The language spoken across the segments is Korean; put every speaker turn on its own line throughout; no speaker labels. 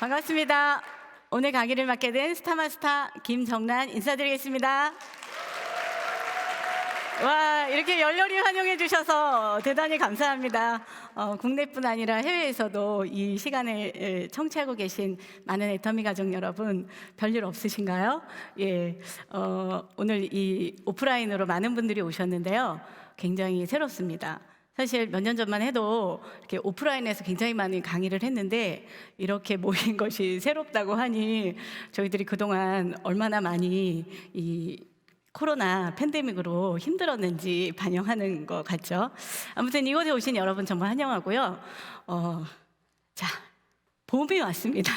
반갑습니다. 오늘 강의를 맡게 된 스타마스터 김정란 인사드리겠습니다. 와, 이렇게 열렬히 환영해 주셔서 대단히 감사합니다. 국내뿐 아니라 해외에서도 이 시간을 청취하고 계신 많은 애터미 가족 여러분, 별일 없으신가요? 예, 오늘 이 오프라인으로 많은 분들이 오셨는데요. 굉장히 새롭습니다. 사실 몇 년 전만 해도 이렇게 오프라인에서 굉장히 많은 강의를 했는데 이렇게 모인 것이 새롭다고 하니 저희들이 그동안 얼마나 많이 이 코로나 팬데믹으로 힘들었는지 반영하는 것 같죠. 아무튼 이곳에 오신 여러분 정말 환영하고요. 자, 봄이 왔습니다.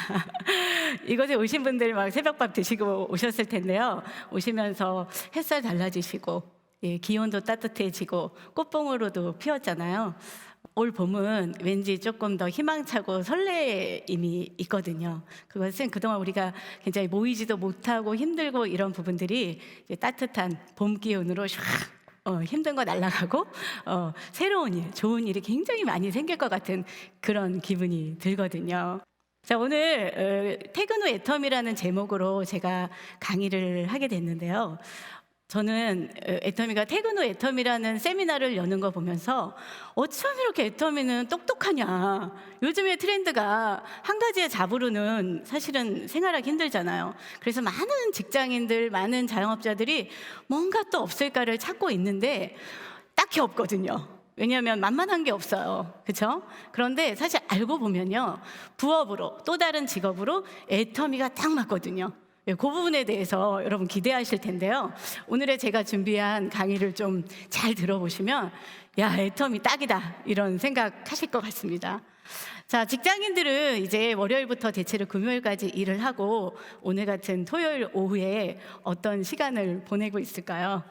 이곳에 오신 분들 막 새벽밥 드시고 오셨을 텐데요. 오시면서 햇살 달라지시고 기온도 따뜻해지고 꽃봉오로도 피었잖아요. 올 봄은 왠지 조금 더 희망차고 설레임이 있거든요. 그것은 그동안 우리가 굉장히 모이지도 못하고 힘들고 이런 부분들이 이제 따뜻한 봄 기운으로 샥 힘든 거 날아가고 새로운 일, 좋은 일이 굉장히 많이 생길 것 같은 그런 기분이 들거든요. 자, 오늘 퇴근 후 애터미라는 제목으로 제가 강의를 하게 됐는데요. 저는 애터미가 퇴근 후 애터미라는 세미나를 여는 거 보면서 어쩜 이렇게 애터미는 똑똑하냐. 요즘의 트렌드가 한 가지의 잡으로는 사실은 생활하기 힘들잖아요. 그래서 많은 직장인들, 많은 자영업자들이 뭔가 또 없을까를 찾고 있는데 딱히 없거든요. 왜냐하면 만만한 게 없어요. 그렇죠? 그런데 사실 알고 보면요, 부업으로 또 다른 직업으로 애터미가 딱 맞거든요. 그 부분에 대해서 여러분 기대하실 텐데요. 오늘의 제가 준비한 강의를 좀 잘 들어보시면 야, 애터미 딱이다 이런 생각하실 것 같습니다. 자, 직장인들은 이제 월요일부터 대체로 금요일까지 일을 하고 오늘 같은 토요일 오후에 어떤 시간을 보내고 있을까요?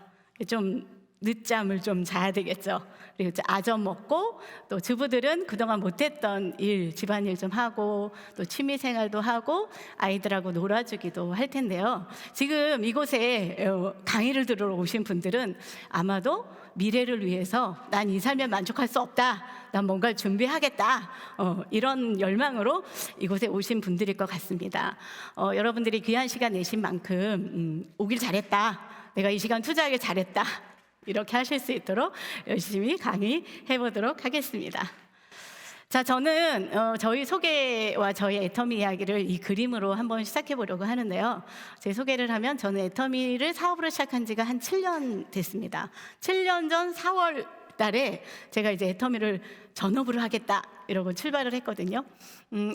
좀 늦잠을 좀 자야 되겠죠. 그리고 아점 먹고, 또 주부들은 그동안 못했던 일, 집안일 좀 하고, 또 취미생활도 하고 아이들하고 놀아주기도 할 텐데요. 지금 이곳에 강의를 들으러 오신 분들은 아마도 미래를 위해서 난 이 삶에 만족할 수 없다, 난 뭔가를 준비하겠다, 이런 열망으로 이곳에 오신 분들일 것 같습니다. 여러분들이 귀한 시간 내신 만큼 오길 잘했다, 내가 이 시간 투자하길 잘했다, 이렇게 하실 수 있도록 열심히 강의해 보도록 하겠습니다. 자, 저는 저희 소개와 저희 애터미 이야기를 이 그림으로 한번 시작해 보려고 하는데요. 제 소개를 하면 저는 애터미를 사업으로 시작한 지가 한 7년 됐습니다. 7년 전 4월 달에 제가 이제 애터미를 전업으로 하겠다 이러고 출발을 했거든요.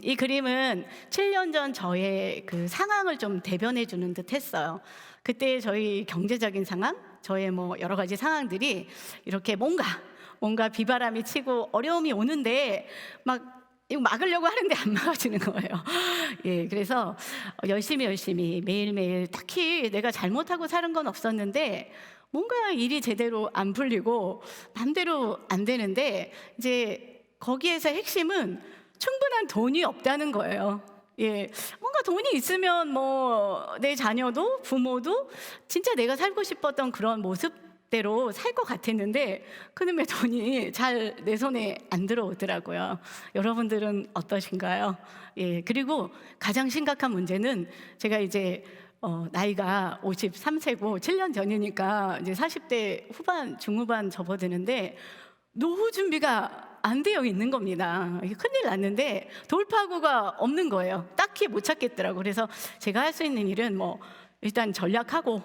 이 그림은 7년 전 저의 그 상황을 좀 대변해 주는 듯 했어요. 그때 저희 경제적인 상황, 저의 뭐 여러 가지 상황들이 이렇게 뭔가 비바람이 치고 어려움이 오는데 막 이거 막으려고 하는데 안 막아지는 거예요. 예, 그래서 열심히 매일매일 딱히 내가 잘못하고 사는 건 없었는데 뭔가 일이 제대로 안 풀리고 맘대로 안 되는데 이제 거기에서 핵심은 충분한 돈이 없다는 거예요. 예, 뭔가 돈이 있으면 뭐 내 자녀도 부모도 진짜 내가 살고 싶었던 그런 모습대로 살 것 같았는데 그놈의 돈이 잘 내 손에 안 들어오더라고요. 여러분들은 어떠신가요? 예, 그리고 가장 심각한 문제는 제가 이제 나이가 53세고 7년 전이니까 이제 40대 후반, 중후반 접어드는데 노후 준비가 안 되어 있는 겁니다. 이게 큰일 났는데 돌파구가 없는 거예요. 딱히 못 찾겠더라고요. 그래서 제가 할 수 있는 일은 뭐 일단 전략하고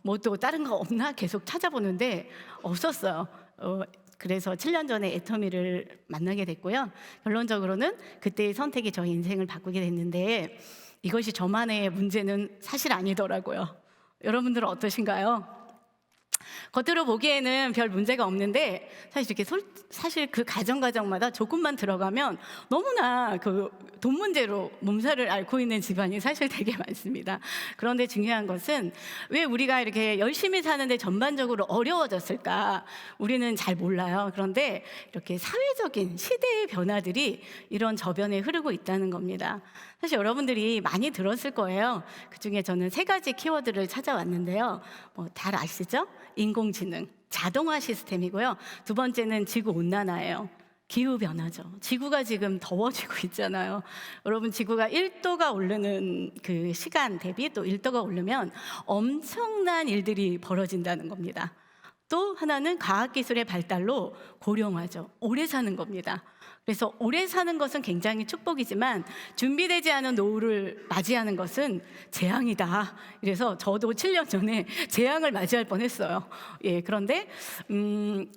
뭐 또 다른 거 없나 계속 찾아보는데 없었어요. 그래서 7년 전에 애터미를 만나게 됐고요. 결론적으로는 그때의 선택이 저희 인생을 바꾸게 됐는데 이것이 저만의 문제는 사실 아니더라고요. 여러분들은 어떠신가요? 겉으로 보기에는 별 문제가 없는데 사실 그 가정마다 조금만 들어가면 너무나 그 돈 문제로 몸살을 앓고 있는 집안이 사실 되게 많습니다. 그런데 중요한 것은 왜 우리가 이렇게 열심히 사는데 전반적으로 어려워졌을까? 우리는 잘 몰라요. 그런데 이렇게 사회적인 시대의 변화들이 이런 저변에 흐르고 있다는 겁니다. 사실 여러분들이 많이 들었을 거예요. 그중에 저는 3가지 키워드를 찾아왔는데요. 잘 아시죠? 인공지능, 자동화 시스템이고요. 2번째는 지구온난화예요. 기후 변화죠. 지구가 지금 더워지고 있잖아요. 여러분, 지구가 1도가 오르는 그 시간 대비 또 1도가 오르면 엄청난 일들이 벌어진다는 겁니다. 또 하나는 과학기술의 발달로 고령화죠. 오래 사는 겁니다. 그래서 오래 사는 것은 굉장히 축복이지만 준비되지 않은 노후를 맞이하는 것은 재앙이다. 그래서 저도 7년 전에 재앙을 맞이할 뻔했어요. 예, 그런데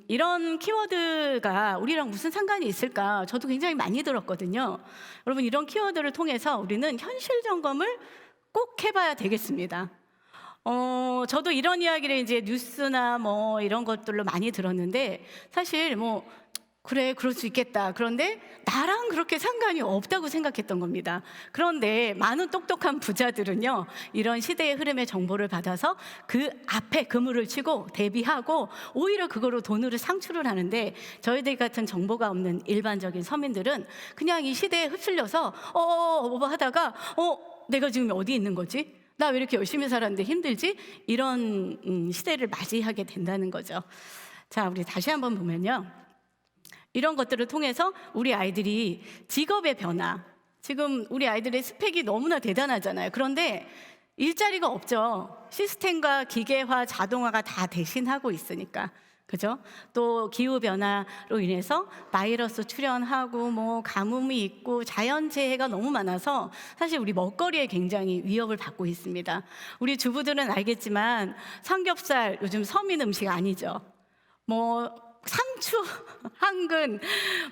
이런 키워드가 우리랑 무슨 상관이 있을까? 저도 굉장히 많이 들었거든요. 여러분, 이런 키워드를 통해서 우리는 현실 점검을 꼭 해봐야 되겠습니다. 저도 이런 이야기를 이제 뉴스나 뭐 이런 것들로 많이 들었는데 사실 뭐 그래, 그럴 수 있겠다. 그런데 나랑 그렇게 상관이 없다고 생각했던 겁니다. 그런데 많은 똑똑한 부자들은요, 이런 시대의 흐름의 정보를 받아서 그 앞에 그물을 치고 대비하고 오히려 그거로 돈으로 상출을 하는데, 저희들 같은 정보가 없는 일반적인 서민들은 그냥 이 시대에 휩쓸려서 뭐 하다가 내가 지금 어디 있는 거지? 나 왜 이렇게 열심히 살았는데 힘들지? 이런 시대를 맞이하게 된다는 거죠. 자, 우리 다시 한번 보면요, 이런 것들을 통해서 우리 아이들이 직업의 변화, 지금 우리 아이들의 스펙이 너무나 대단하잖아요. 그런데 일자리가 없죠. 시스템과 기계화, 자동화가 다 대신하고 있으니까. 그죠? 또 기후 변화로 인해서 바이러스 출현하고 뭐 가뭄이 있고 자연재해가 너무 많아서 사실 우리 먹거리에 굉장히 위협을 받고 있습니다. 우리 주부들은 알겠지만 삼겹살 요즘 서민 음식 아니죠. 뭐 상추, 한근,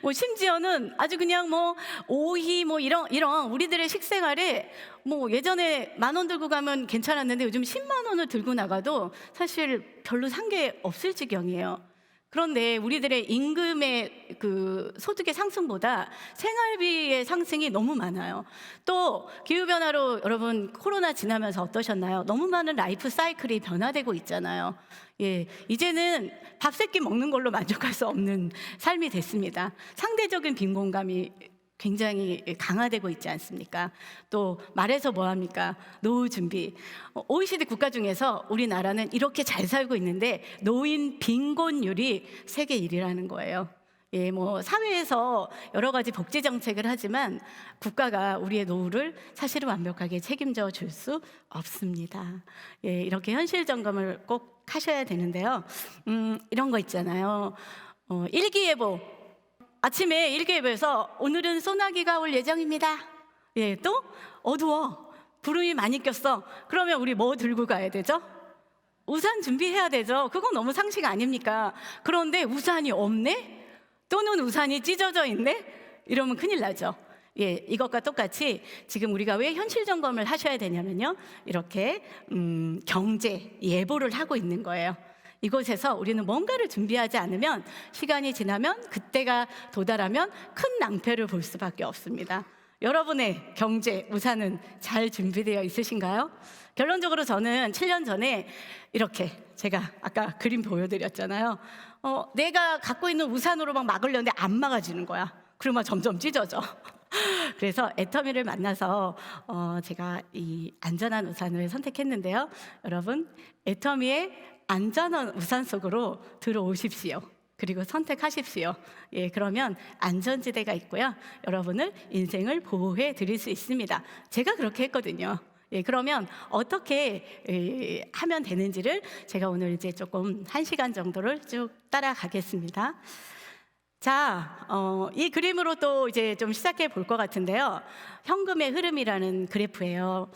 뭐 심지어는 아주 그냥 뭐 오이 뭐 이런 우리들의 식생활에 뭐 예전에 10,000원 들고 가면 괜찮았는데 요즘 10만 원을 들고 나가도 사실 별로 산 게 없을 지경이에요. 그런데 우리들의 임금의 그 소득의 상승보다 생활비의 상승이 너무 많아요. 또 기후변화로 여러분 코로나 지나면서 어떠셨나요? 너무 많은 라이프 사이클이 변화되고 있잖아요. 예, 이제는 밥 세 끼 먹는 걸로 만족할 수 없는 삶이 됐습니다. 상대적인 빈곤감이 굉장히 강화되고 있지 않습니까? 또 말해서 뭐합니까? 노후 준비. OECD 국가 중에서 우리나라는 이렇게 잘 살고 있는데 노인 빈곤율이 세계 1위라는 거예요. 예, 뭐 사회에서 여러 가지 복지 정책을 하지만 국가가 우리의 노후를 사실은 완벽하게 책임져 줄 수 없습니다. 예, 이렇게 현실 점검을 꼭 하셔야 되는데요. 이런 거 있잖아요. 일기예보. 아침에 일기예보에서 오늘은 소나기가 올 예정입니다. 예, 또 어두워. 구름이 많이 꼈어. 그러면 우리 뭐 들고 가야 되죠? 우산 준비해야 되죠. 그건 너무 상식 아닙니까? 그런데 우산이 없네? 또는 우산이 찢어져 있네? 이러면 큰일 나죠. 예, 이것과 똑같이 지금 우리가 왜 현실 점검을 하셔야 되냐면요, 이렇게 경제 예보를 하고 있는 거예요. 이곳에서 우리는 뭔가를 준비하지 않으면 시간이 지나면 그때가 도달하면 큰 낭패를 볼 수밖에 없습니다. 여러분의 경제 우산은 잘 준비되어 있으신가요? 결론적으로 저는 7년 전에 이렇게 제가 아까 그림 보여드렸잖아요. 내가 갖고 있는 우산으로 막 막으려는데 안 막아지는 거야. 그러면 점점 찢어져. 그래서 애터미를 만나서 제가 이 안전한 우산을 선택했는데요. 여러분, 애터미의 안전한 우산 속으로 들어오십시오. 그리고 선택하십시오. 예, 그러면 안전지대가 있고요. 여러분을 인생을 보호해 드릴 수 있습니다. 제가 그렇게 했거든요. 예, 그러면 어떻게 하면 되는지를 제가 오늘 이제 조금 1시간 정도를 쭉 따라가겠습니다. 자, 이 그림으로 또 이제 좀 시작해 볼 것 같은데요. 현금의 흐름이라는 그래프예요.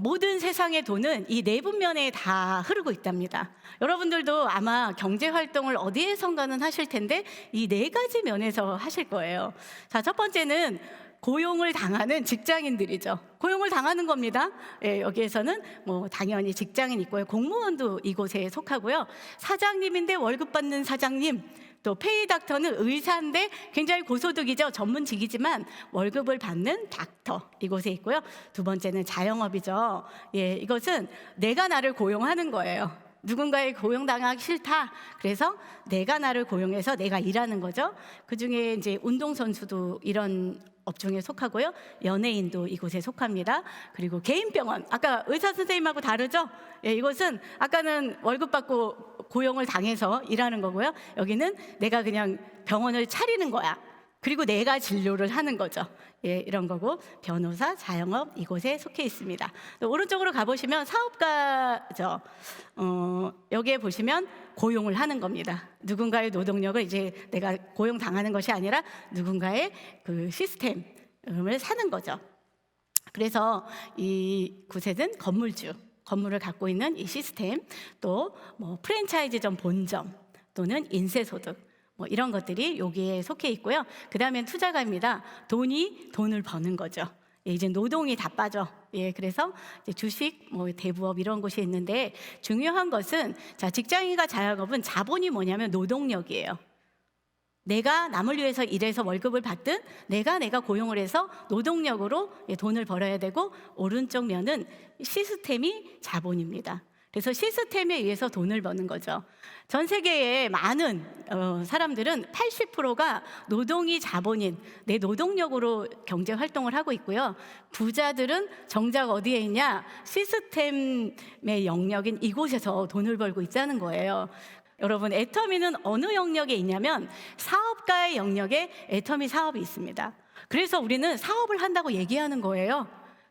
모든 세상의 돈은 이 내분면에 다 흐르고 있답니다. 여러분들도 아마 경제 활동을 어디에선가는 하실 텐데 이 4가지 면에서 하실 거예요. 자, 첫 번째는 고용을 당하는 직장인들이죠. 고용을 당하는 겁니다. 예, 여기에서는 뭐 당연히 직장인 있고요. 공무원도 이곳에 속하고요. 사장님인데 월급 받는 사장님, 또 페이닥터는 의사인데 굉장히 고소득이죠. 전문직이지만 월급을 받는 닥터 이곳에 있고요. 두 번째는 자영업이죠. 예, 이것은 내가 나를 고용하는 거예요. 누군가의 고용당하기 싫다. 그래서 내가 나를 고용해서 내가 일하는 거죠. 그중에 이제 운동선수도 이런 업종에 속하고요. 연예인도 이곳에 속합니다. 그리고 개인병원, 아까 의사 선생님하고 다르죠? 예, 이것은 아까는 월급 받고 고용을 당해서 일하는 거고요. 여기는 내가 그냥 병원을 차리는 거야. 그리고 내가 진료를 하는 거죠. 예, 이런 거고 변호사, 자영업 이곳에 속해 있습니다. 또 오른쪽으로 가보시면 사업가죠. 여기에 보시면 고용을 하는 겁니다. 누군가의 노동력을 이제 내가 고용당하는 것이 아니라 누군가의 그 시스템을 사는 거죠. 그래서 이 구세든 건물주, 건물을 갖고 있는 이 시스템, 또 뭐 프랜차이즈점 본점 또는 인쇄소득, 뭐 이런 것들이 여기에 속해 있고요. 그 다음엔 투자가입니다. 돈을 버는 거죠. 예, 이제 노동이 다 빠져. 예, 그래서 이제 주식, 뭐 대부업 이런 곳이 있는데 중요한 것은 자, 직장인과 자영업은 자본이 뭐냐면 노동력이에요. 내가 남을 위해서 일해서 월급을 받든 내가 고용을 해서 노동력으로 돈을 벌어야 되고, 오른쪽 면은 시스템이 자본입니다. 그래서 시스템에 의해서 돈을 버는 거죠. 전 세계의 많은 사람들은 80%가 노동이 자본인 내 노동력으로 경제 활동을 하고 있고요. 부자들은 정작 어디에 있냐? 시스템의 영역인 이곳에서 돈을 벌고 있다는 거예요. 여러분, 애터미는 어느 영역에 있냐면 사업가의 영역에 애터미 사업이 있습니다. 그래서 우리는 사업을 한다고 얘기하는 거예요.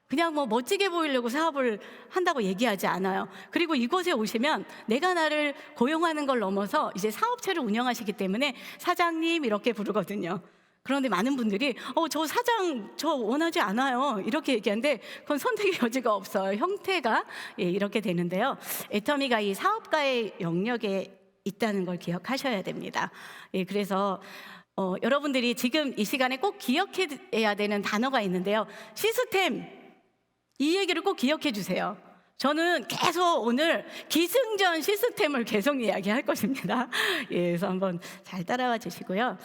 그냥 뭐 멋지게 보이려고 사업을 한다고 얘기하지 않아요. 그리고 이곳에 오시면 내가 나를 고용하는 걸 넘어서 이제 사업체를 운영하시기 때문에 사장님 이렇게 부르거든요. 그런데 많은 분들이 저 사장 저 원하지 않아요 이렇게 얘기하는데 그건 선택의 여지가 없어요. 형태가 이렇게 되는데요. 애터미가 이 사업가의 영역에 있다는 걸 기억하셔야 됩니다. 그래서 여러분들이 지금 이 시간에 꼭 기억해야 되는 단어가 있는데요. 시스템, 이 얘기를 꼭 기억해 주세요. 저는 계속 오늘 기승전 시스템을 계속 이야기할 것입니다. 그래서 한번 잘 따라와 주시고요.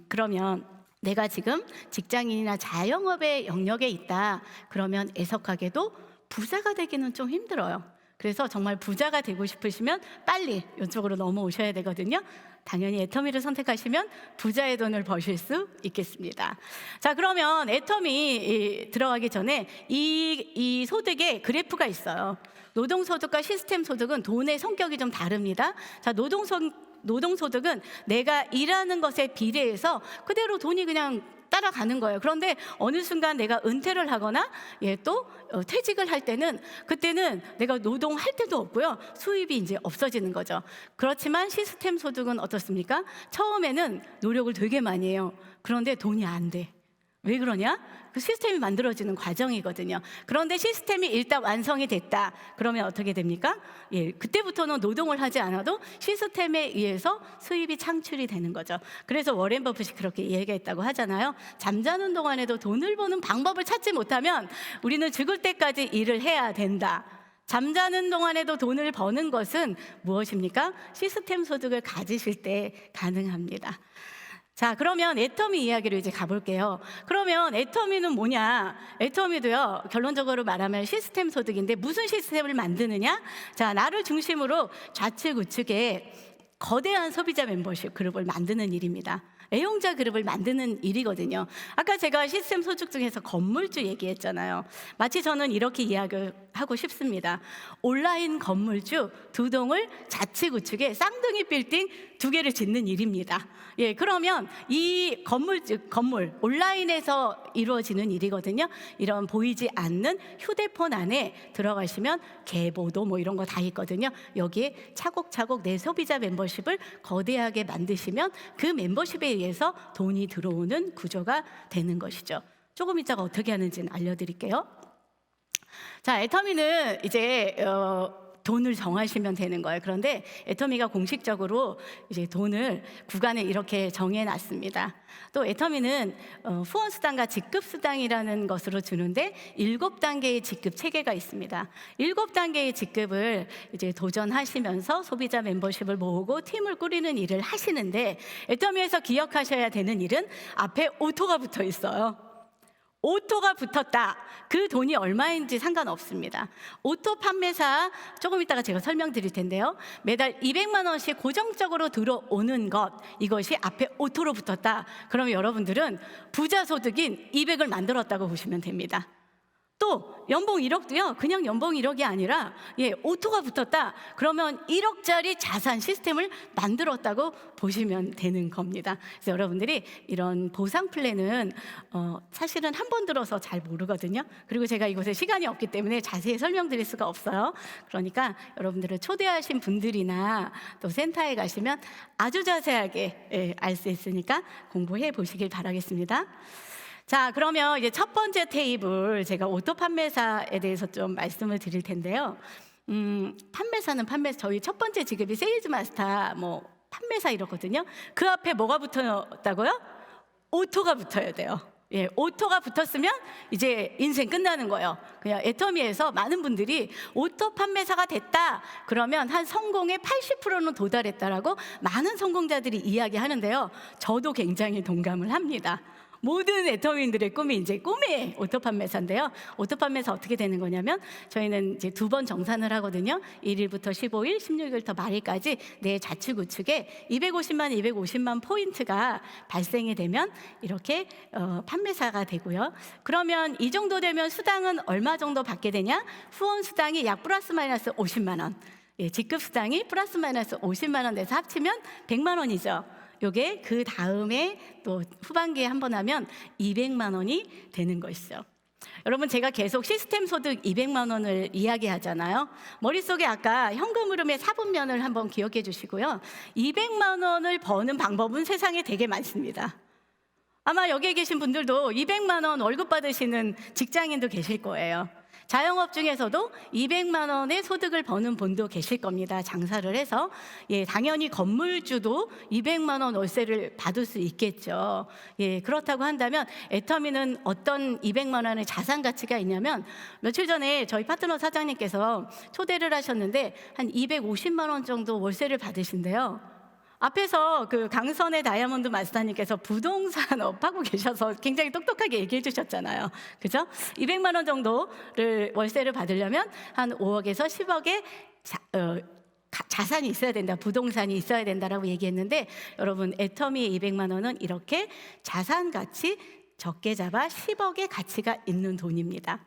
그러면 내가 지금 직장인이나 자영업의 영역에 있다. 그러면 애석하게도 부자가 되기는 좀 힘들어요. 그래서 정말 부자가 되고 싶으시면 빨리 이쪽으로 넘어오셔야 되거든요. 당연히 애터미를 선택하시면 부자의 돈을 버실 수 있겠습니다. 자, 그러면 애터미 들어가기 전에 이 소득의 그래프가 있어요. 노동소득과 시스템 소득은 돈의 성격이 좀 다릅니다. 자, 노동소득은 내가 일하는 것에 비례해서 그대로 돈이 그냥 따라가는 거예요. 그런데 어느 순간 내가 은퇴를 하거나 또 퇴직을 할 때는 그때는 내가 노동할 때도 없고요. 수입이 이제 없어지는 거죠. 그렇지만 시스템 소득은 어떻습니까? 처음에는 노력을 되게 많이 해요. 그런데 돈이 안 돼. 왜 그러냐? 그 시스템이 만들어지는 과정이거든요. 그런데 시스템이 일단 완성이 됐다. 그러면 어떻게 됩니까? 그때부터는 노동을 하지 않아도 시스템에 의해서 수입이 창출이 되는 거죠. 그래서 워렌 버핏이 그렇게 얘기했다고 하잖아요. 잠자는 동안에도 돈을 버는 방법을 찾지 못하면 우리는 죽을 때까지 일을 해야 된다. 잠자는 동안에도 돈을 버는 것은 무엇입니까? 시스템 소득을 가지실 때 가능합니다. 자, 그러면 애터미 이야기로 이제 가볼게요. 그러면 애터미는 뭐냐? 애터미도요, 결론적으로 말하면 시스템 소득인데 무슨 시스템을 만드느냐? 자, 나를 중심으로 좌측 우측에 거대한 소비자 멤버십 그룹을 만드는 일입니다. 애용자 그룹을 만드는 일이거든요. 아까 제가 시스템 소득 중에서 건물주 얘기했잖아요. 마치 저는 이렇게 이야기하고 싶습니다. 온라인 건물주 2동을 좌측 우측에 쌍둥이 빌딩 2개를 짓는 일입니다. 그러면 이 건물 온라인에서 이루어지는 일이거든요. 이런 보이지 않는 휴대폰 안에 들어가시면 계보도 뭐 이런 거 다 있거든요. 여기에 차곡차곡 내 소비자 멤버십을 거대하게 만드시면 그 멤버십에 의해서 돈이 들어오는 구조가 되는 것이죠. 조금 이따가 어떻게 하는지는 알려드릴게요. 자, 애터미는 이제 돈을 정하시면 되는 거예요. 그런데 애터미가 공식적으로 이제 돈을 구간에 이렇게 정해놨습니다. 또 애터미는 후원수당과 직급수당이라는 것으로 주는데 7단계의 직급 체계가 있습니다. 7단계의 직급을 이제 도전하시면서 소비자 멤버십을 모으고 팀을 꾸리는 일을 하시는데, 애터미에서 기억하셔야 되는 일은 앞에 오토가 붙어 있어요. 오토가 붙었다. 그 돈이 얼마인지 상관없습니다. 오토 판매사 조금 이따가 제가 설명드릴 텐데요. 매달 200만 원씩 고정적으로 들어오는 것, 이것이 앞에 오토로 붙었다. 그러면 여러분들은 부자 소득인 200을 만들었다고 보시면 됩니다. 또 연봉 1억도요. 그냥 연봉 1억이 아니라 오토가 붙었다. 그러면 1억짜리 자산 시스템을 만들었다고 보시면 되는 겁니다. 그래서 여러분들이 이런 보상 플랜은 사실은 한 번 들어서 잘 모르거든요. 그리고 제가 이곳에 시간이 없기 때문에 자세히 설명드릴 수가 없어요. 그러니까 여러분들을 초대하신 분들이나 또 센터에 가시면 아주 자세하게 알 수 있으니까 공부해 보시길 바라겠습니다. 자, 그러면 이제 첫 번째 테이블, 제가 오토 판매사에 대해서 좀 말씀을 드릴 텐데요. 판매사는 저희 첫 번째 직업이 세일즈 마스터, 판매사 이렇거든요. 그 앞에 뭐가 붙었다고요? 오토가 붙어야 돼요. 오토가 붙었으면 이제 인생 끝나는 거예요. 그냥 애터미에서 많은 분들이 오토 판매사가 됐다 그러면 한 성공의 80%는 도달했다라고 많은 성공자들이 이야기하는데요. 저도 굉장히 동감을 합니다. 모든 애터미인들의 꿈이 이제 꿈의 오토 판매사인데요. 오토 판매사 어떻게 되는 거냐면 저희는 이제 2번 정산을 하거든요. 1일부터 15일, 16일부터 말일까지 내 좌측 우측에 250만 포인트가 발생이 되면 이렇게 판매사가 되고요. 그러면 이 정도 되면 수당은 얼마 정도 받게 되냐? 후원 수당이 약 플러스 마이너스 50만 원. 직급 수당이 플러스 마이너스 50만 원 돼서 합치면 100만 원이죠. 요게 그 다음에 또 후반기에 한 번 하면 200만 원이 되는 것이죠. 여러분, 제가 계속 시스템 소득 200만 원을 이야기하잖아요. 머릿속에 아까 현금 흐름의 4분면을 한번 기억해 주시고요. 200만 원을 버는 방법은 세상에 되게 많습니다. 아마 여기에 계신 분들도 200만 원 월급 받으시는 직장인도 계실 거예요. 자영업 중에서도 200만 원의 소득을 버는 분도 계실 겁니다. 장사를 해서. 당연히 건물주도 200만 원 월세를 받을 수 있겠죠. 그렇다고 한다면 애터미는 어떤 200만 원의 자산 가치가 있냐면 며칠 전에 저희 파트너 사장님께서 초대를 하셨는데 한 250만 원 정도 월세를 받으신대요. 앞에서 그 강선의 다이아몬드 마스터님께서 부동산업 하고 계셔서 굉장히 똑똑하게 얘기해 주셨잖아요. 그죠? 200만 원 정도를 월세를 받으려면 한 5억에서 10억의 자산이 있어야 된다, 부동산이 있어야 된다라고 얘기했는데 여러분, 애터미의 200만 원은 이렇게 자산 가치 적게 잡아 10억의 가치가 있는 돈입니다.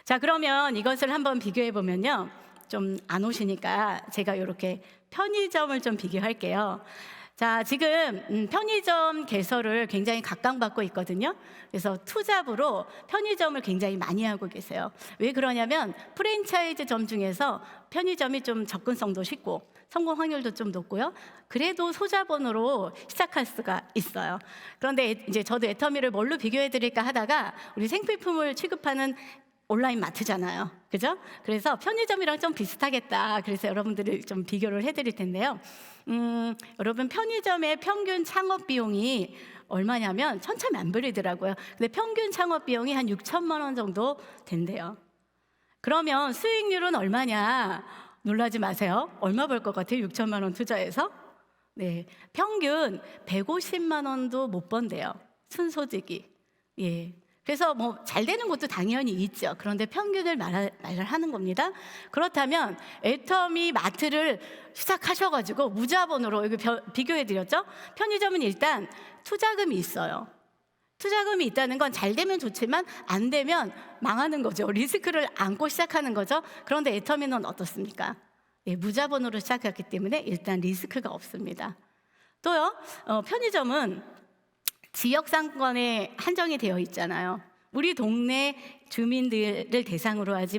자, 그러면 이것을 한번 비교해 보면요. 좀 안 오시니까 제가 이렇게 편의점을 좀 비교할게요. 자, 지금 편의점 개설을 굉장히 각광받고 있거든요. 그래서 투잡으로 편의점을 굉장히 많이 하고 계세요. 왜 그러냐면 프랜차이즈점 중에서 편의점이 좀 접근성도 쉽고 성공 확률도 좀 높고요. 그래도 소자본으로 시작할 수가 있어요. 그런데 이제 저도 애터미를 뭘로 비교해 드릴까 하다가 우리 생필품을 취급하는 온라인 마트잖아요. 그죠? 그래서 편의점이랑 좀 비슷하겠다. 그래서 여러분들을 좀 비교를 해드릴 텐데요. 여러분, 편의점의 평균 창업 비용이 얼마냐면 천차만별이더라고요. 근데 평균 창업 비용이 한 6천만 원 정도 된대요. 그러면 수익률은 얼마냐? 놀라지 마세요. 얼마 벌 것 같아요? 6천만 원 투자해서? 평균 150만 원도 못 번대요. 순소득이. 그래서 잘 되는 곳도 당연히 있죠. 그런데 평균을 말을 하는 겁니다. 그렇다면 애터미 마트를 시작하셔가지고 무자본으로 여기 비교해드렸죠. 편의점은 일단 투자금이 있어요. 투자금이 있다는 건 잘 되면 좋지만 안 되면 망하는 거죠. 리스크를 안고 시작하는 거죠. 그런데 애터미는 어떻습니까? 무자본으로 시작했기 때문에 일단 리스크가 없습니다. 또요, 편의점은 지역 상권에 한정이 되어 있잖아요. 우리 동네 주민들을 대상으로 하지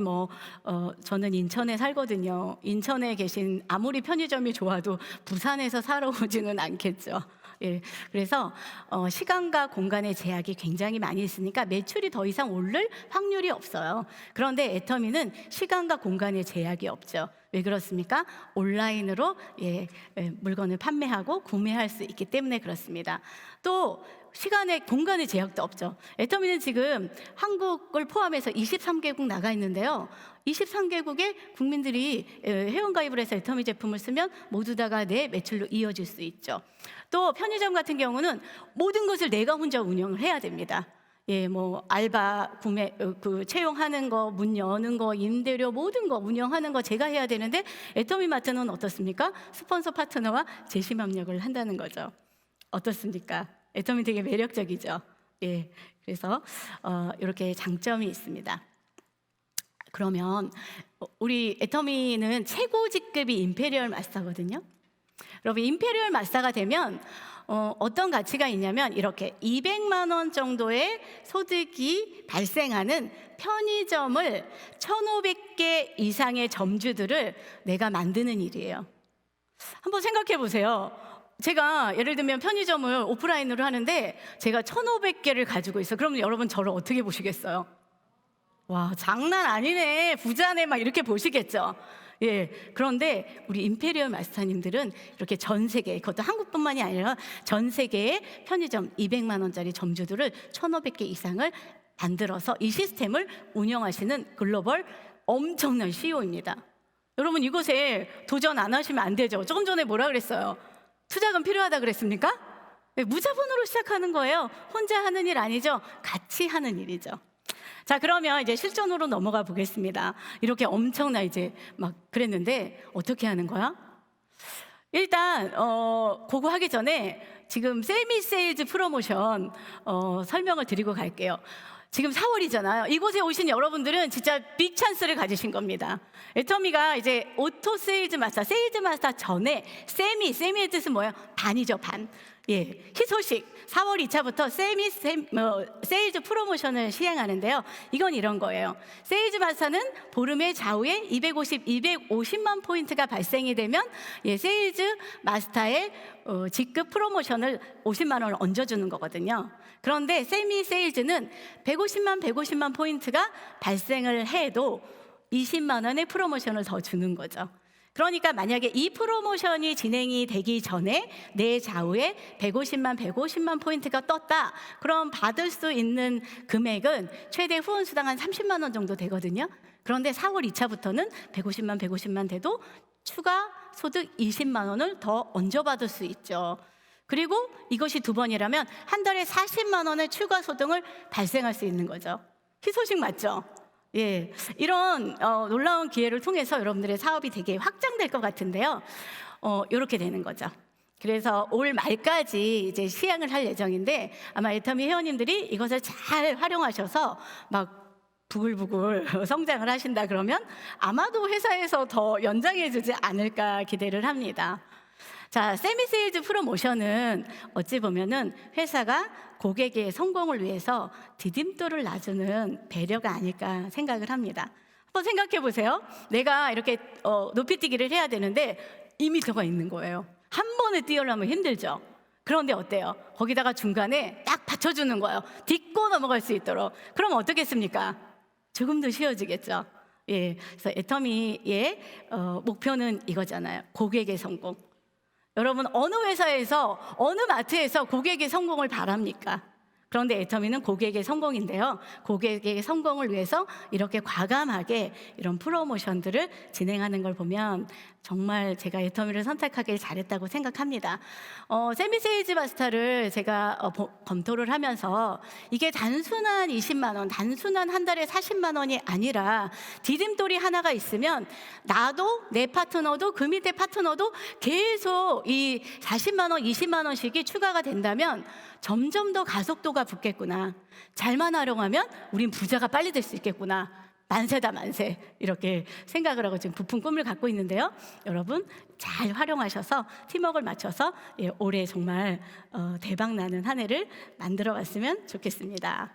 저는 인천에 살거든요. 인천에 계신 아무리 편의점이 좋아도 부산에서 사러 오지는 않겠죠. 그래서 시간과 공간의 제약이 굉장히 많이 있으니까 매출이 더 이상 오를 확률이 없어요. 그런데 애터미는 시간과 공간의 제약이 없죠. 왜 그렇습니까? 온라인으로 물건을 판매하고 구매할 수 있기 때문에 그렇습니다. 또 시간의 공간의 제약도 없죠. 애터미는 지금 한국을 포함해서 23개국 나가 있는데요. 23개국의 국민들이 회원가입을 해서 애터미 제품을 쓰면 모두 다가 내 매출로 이어질 수 있죠. 또 편의점 같은 경우는 모든 것을 내가 혼자 운영을 해야 됩니다. 알바 구매 채용하는 거, 문 여는 거, 임대료 모든 거 운영하는 거 제가 해야 되는데 애터미 마트는 어떻습니까? 스폰서 파트너와 제심 협력을 한다는 거죠. 어떻습니까? 애터미 되게 매력적이죠. 그래서 이렇게 장점이 있습니다. 그러면 우리 애터미는 최고 직급이 임페리얼 마스터거든요. 여러분, 임페리얼 마스터가 되면 어떤 가치가 있냐면 이렇게 200만 원 정도의 소득이 발생하는 편의점을 1,500개 이상의 점주들을 내가 만드는 일이에요. 한번 생각해 보세요. 제가 예를 들면 편의점을 오프라인으로 하는데 제가 1,500개를 가지고 있어요. 그럼 여러분 저를 어떻게 보시겠어요? 와, 장난 아니네, 부자네, 막 이렇게 보시겠죠. 예, 그런데 우리 임페리얼 마스터님들은 이렇게 전 세계, 그것도 한국뿐만이 아니라 전 세계의 편의점 200만 원짜리 점주들을 1,500개 이상을 만들어서 이 시스템을 운영하시는 글로벌 엄청난 CEO입니다. 여러분, 이곳에 도전 안 하시면 안 되죠. 조금 전에 뭐라 그랬어요? 투자금 필요하다 그랬습니까? 네, 무자본으로 시작하는 거예요. 혼자 하는 일 아니죠. 같이 하는 일이죠. 자, 그러면 이제 실전으로 넘어가 보겠습니다. 이렇게 엄청나 이제 막 그랬는데 어떻게 하는 거야? 일단 그거 하기 전에 지금 세미 세일즈 프로모션 설명을 드리고 갈게요. 지금 4월이잖아요. 이곳에 오신 여러분들은 진짜 빅 찬스를 가지신 겁니다. 애터미가 이제 오토 세일즈 마스터 전에 세미의 뜻은 뭐예요? 반이죠, 반. 예, 희소식 4월 2차부터 세일즈 프로모션을 시행하는데요. 이건 이런 거예요. 세일즈 마스터는 보름의 좌우에 250만 포인트가 발생이 되면 세일즈 마스터의 직급 프로모션을 50만 원을 얹어주는 거거든요. 그런데 세미 세일즈는 150만 포인트가 발생을 해도 20만 원의 프로모션을 더 주는 거죠. 그러니까 만약에 이 프로모션이 진행이 되기 전에 내 좌우에 150만 포인트가 떴다. 그럼 받을 수 있는 금액은 최대 후원 수당 한 30만 원 정도 되거든요. 그런데 4월 2차부터는 150만 돼도 추가 소득 20만 원을 더 얹어받을 수 있죠. 그리고 이것이 두 번이라면 한 달에 40만 원의 추가 소득을 발생할 수 있는 거죠. 희소식 맞죠? 예, 이런 놀라운 기회를 통해서 여러분들의 사업이 되게 확장될 것 같은데요. 이렇게 되는 거죠. 그래서 올 말까지 이제 시행을 할 예정인데 아마 애터미 회원님들이 이것을 잘 활용하셔서 막 부글부글 성장을 하신다 그러면 아마도 회사에서 더 연장해 주지 않을까 기대를 합니다. 자, 세미 세일즈 프로모션은 어찌 보면은 회사가 고객의 성공을 위해서 디딤돌을 놔주는 배려가 아닐까 생각을 합니다. 한번 생각해 보세요. 내가 이렇게 높이뛰기를 해야 되는데 2m가 있는 거예요. 한 번에 뛰어나면 힘들죠. 그런데 어때요? 거기다가 중간에 딱 받쳐주는 거예요. 딛고 넘어갈 수 있도록. 그럼 어떻겠습니까? 조금 더 쉬워지겠죠. 예, 그래서 애터미의 목표는 이거잖아요. 고객의 성공. 여러분, 어느 회사에서 어느 마트에서 고객의 성공을 바랍니까? 그런데 애터미는 고객의 성공인데요. 고객의 성공을 위해서 이렇게 과감하게 이런 프로모션들을 진행하는 걸 보면 정말 제가 애터미를 선택하길 잘했다고 생각합니다. 세미 세일즈 마스터를 제가 검토를 하면서 이게 단순한 20만 원, 단순한 한 달에 40만 원이 아니라 디딤돌이 하나가 있으면 나도 내 파트너도 그 밑에 파트너도 계속 이 40만 원, 20만 원씩이 추가가 된다면 점점 더 가속도가 붙겠구나. 잘만 활용하면 우린 부자가 빨리 될 수 있겠구나. 만세다 만세, 이렇게 생각을 하고 지금 부푼 꿈을 갖고 있는데요. 여러분 잘 활용하셔서 팀워크를 맞춰서 올해 정말 대박나는 한 해를 만들어 왔으면 좋겠습니다.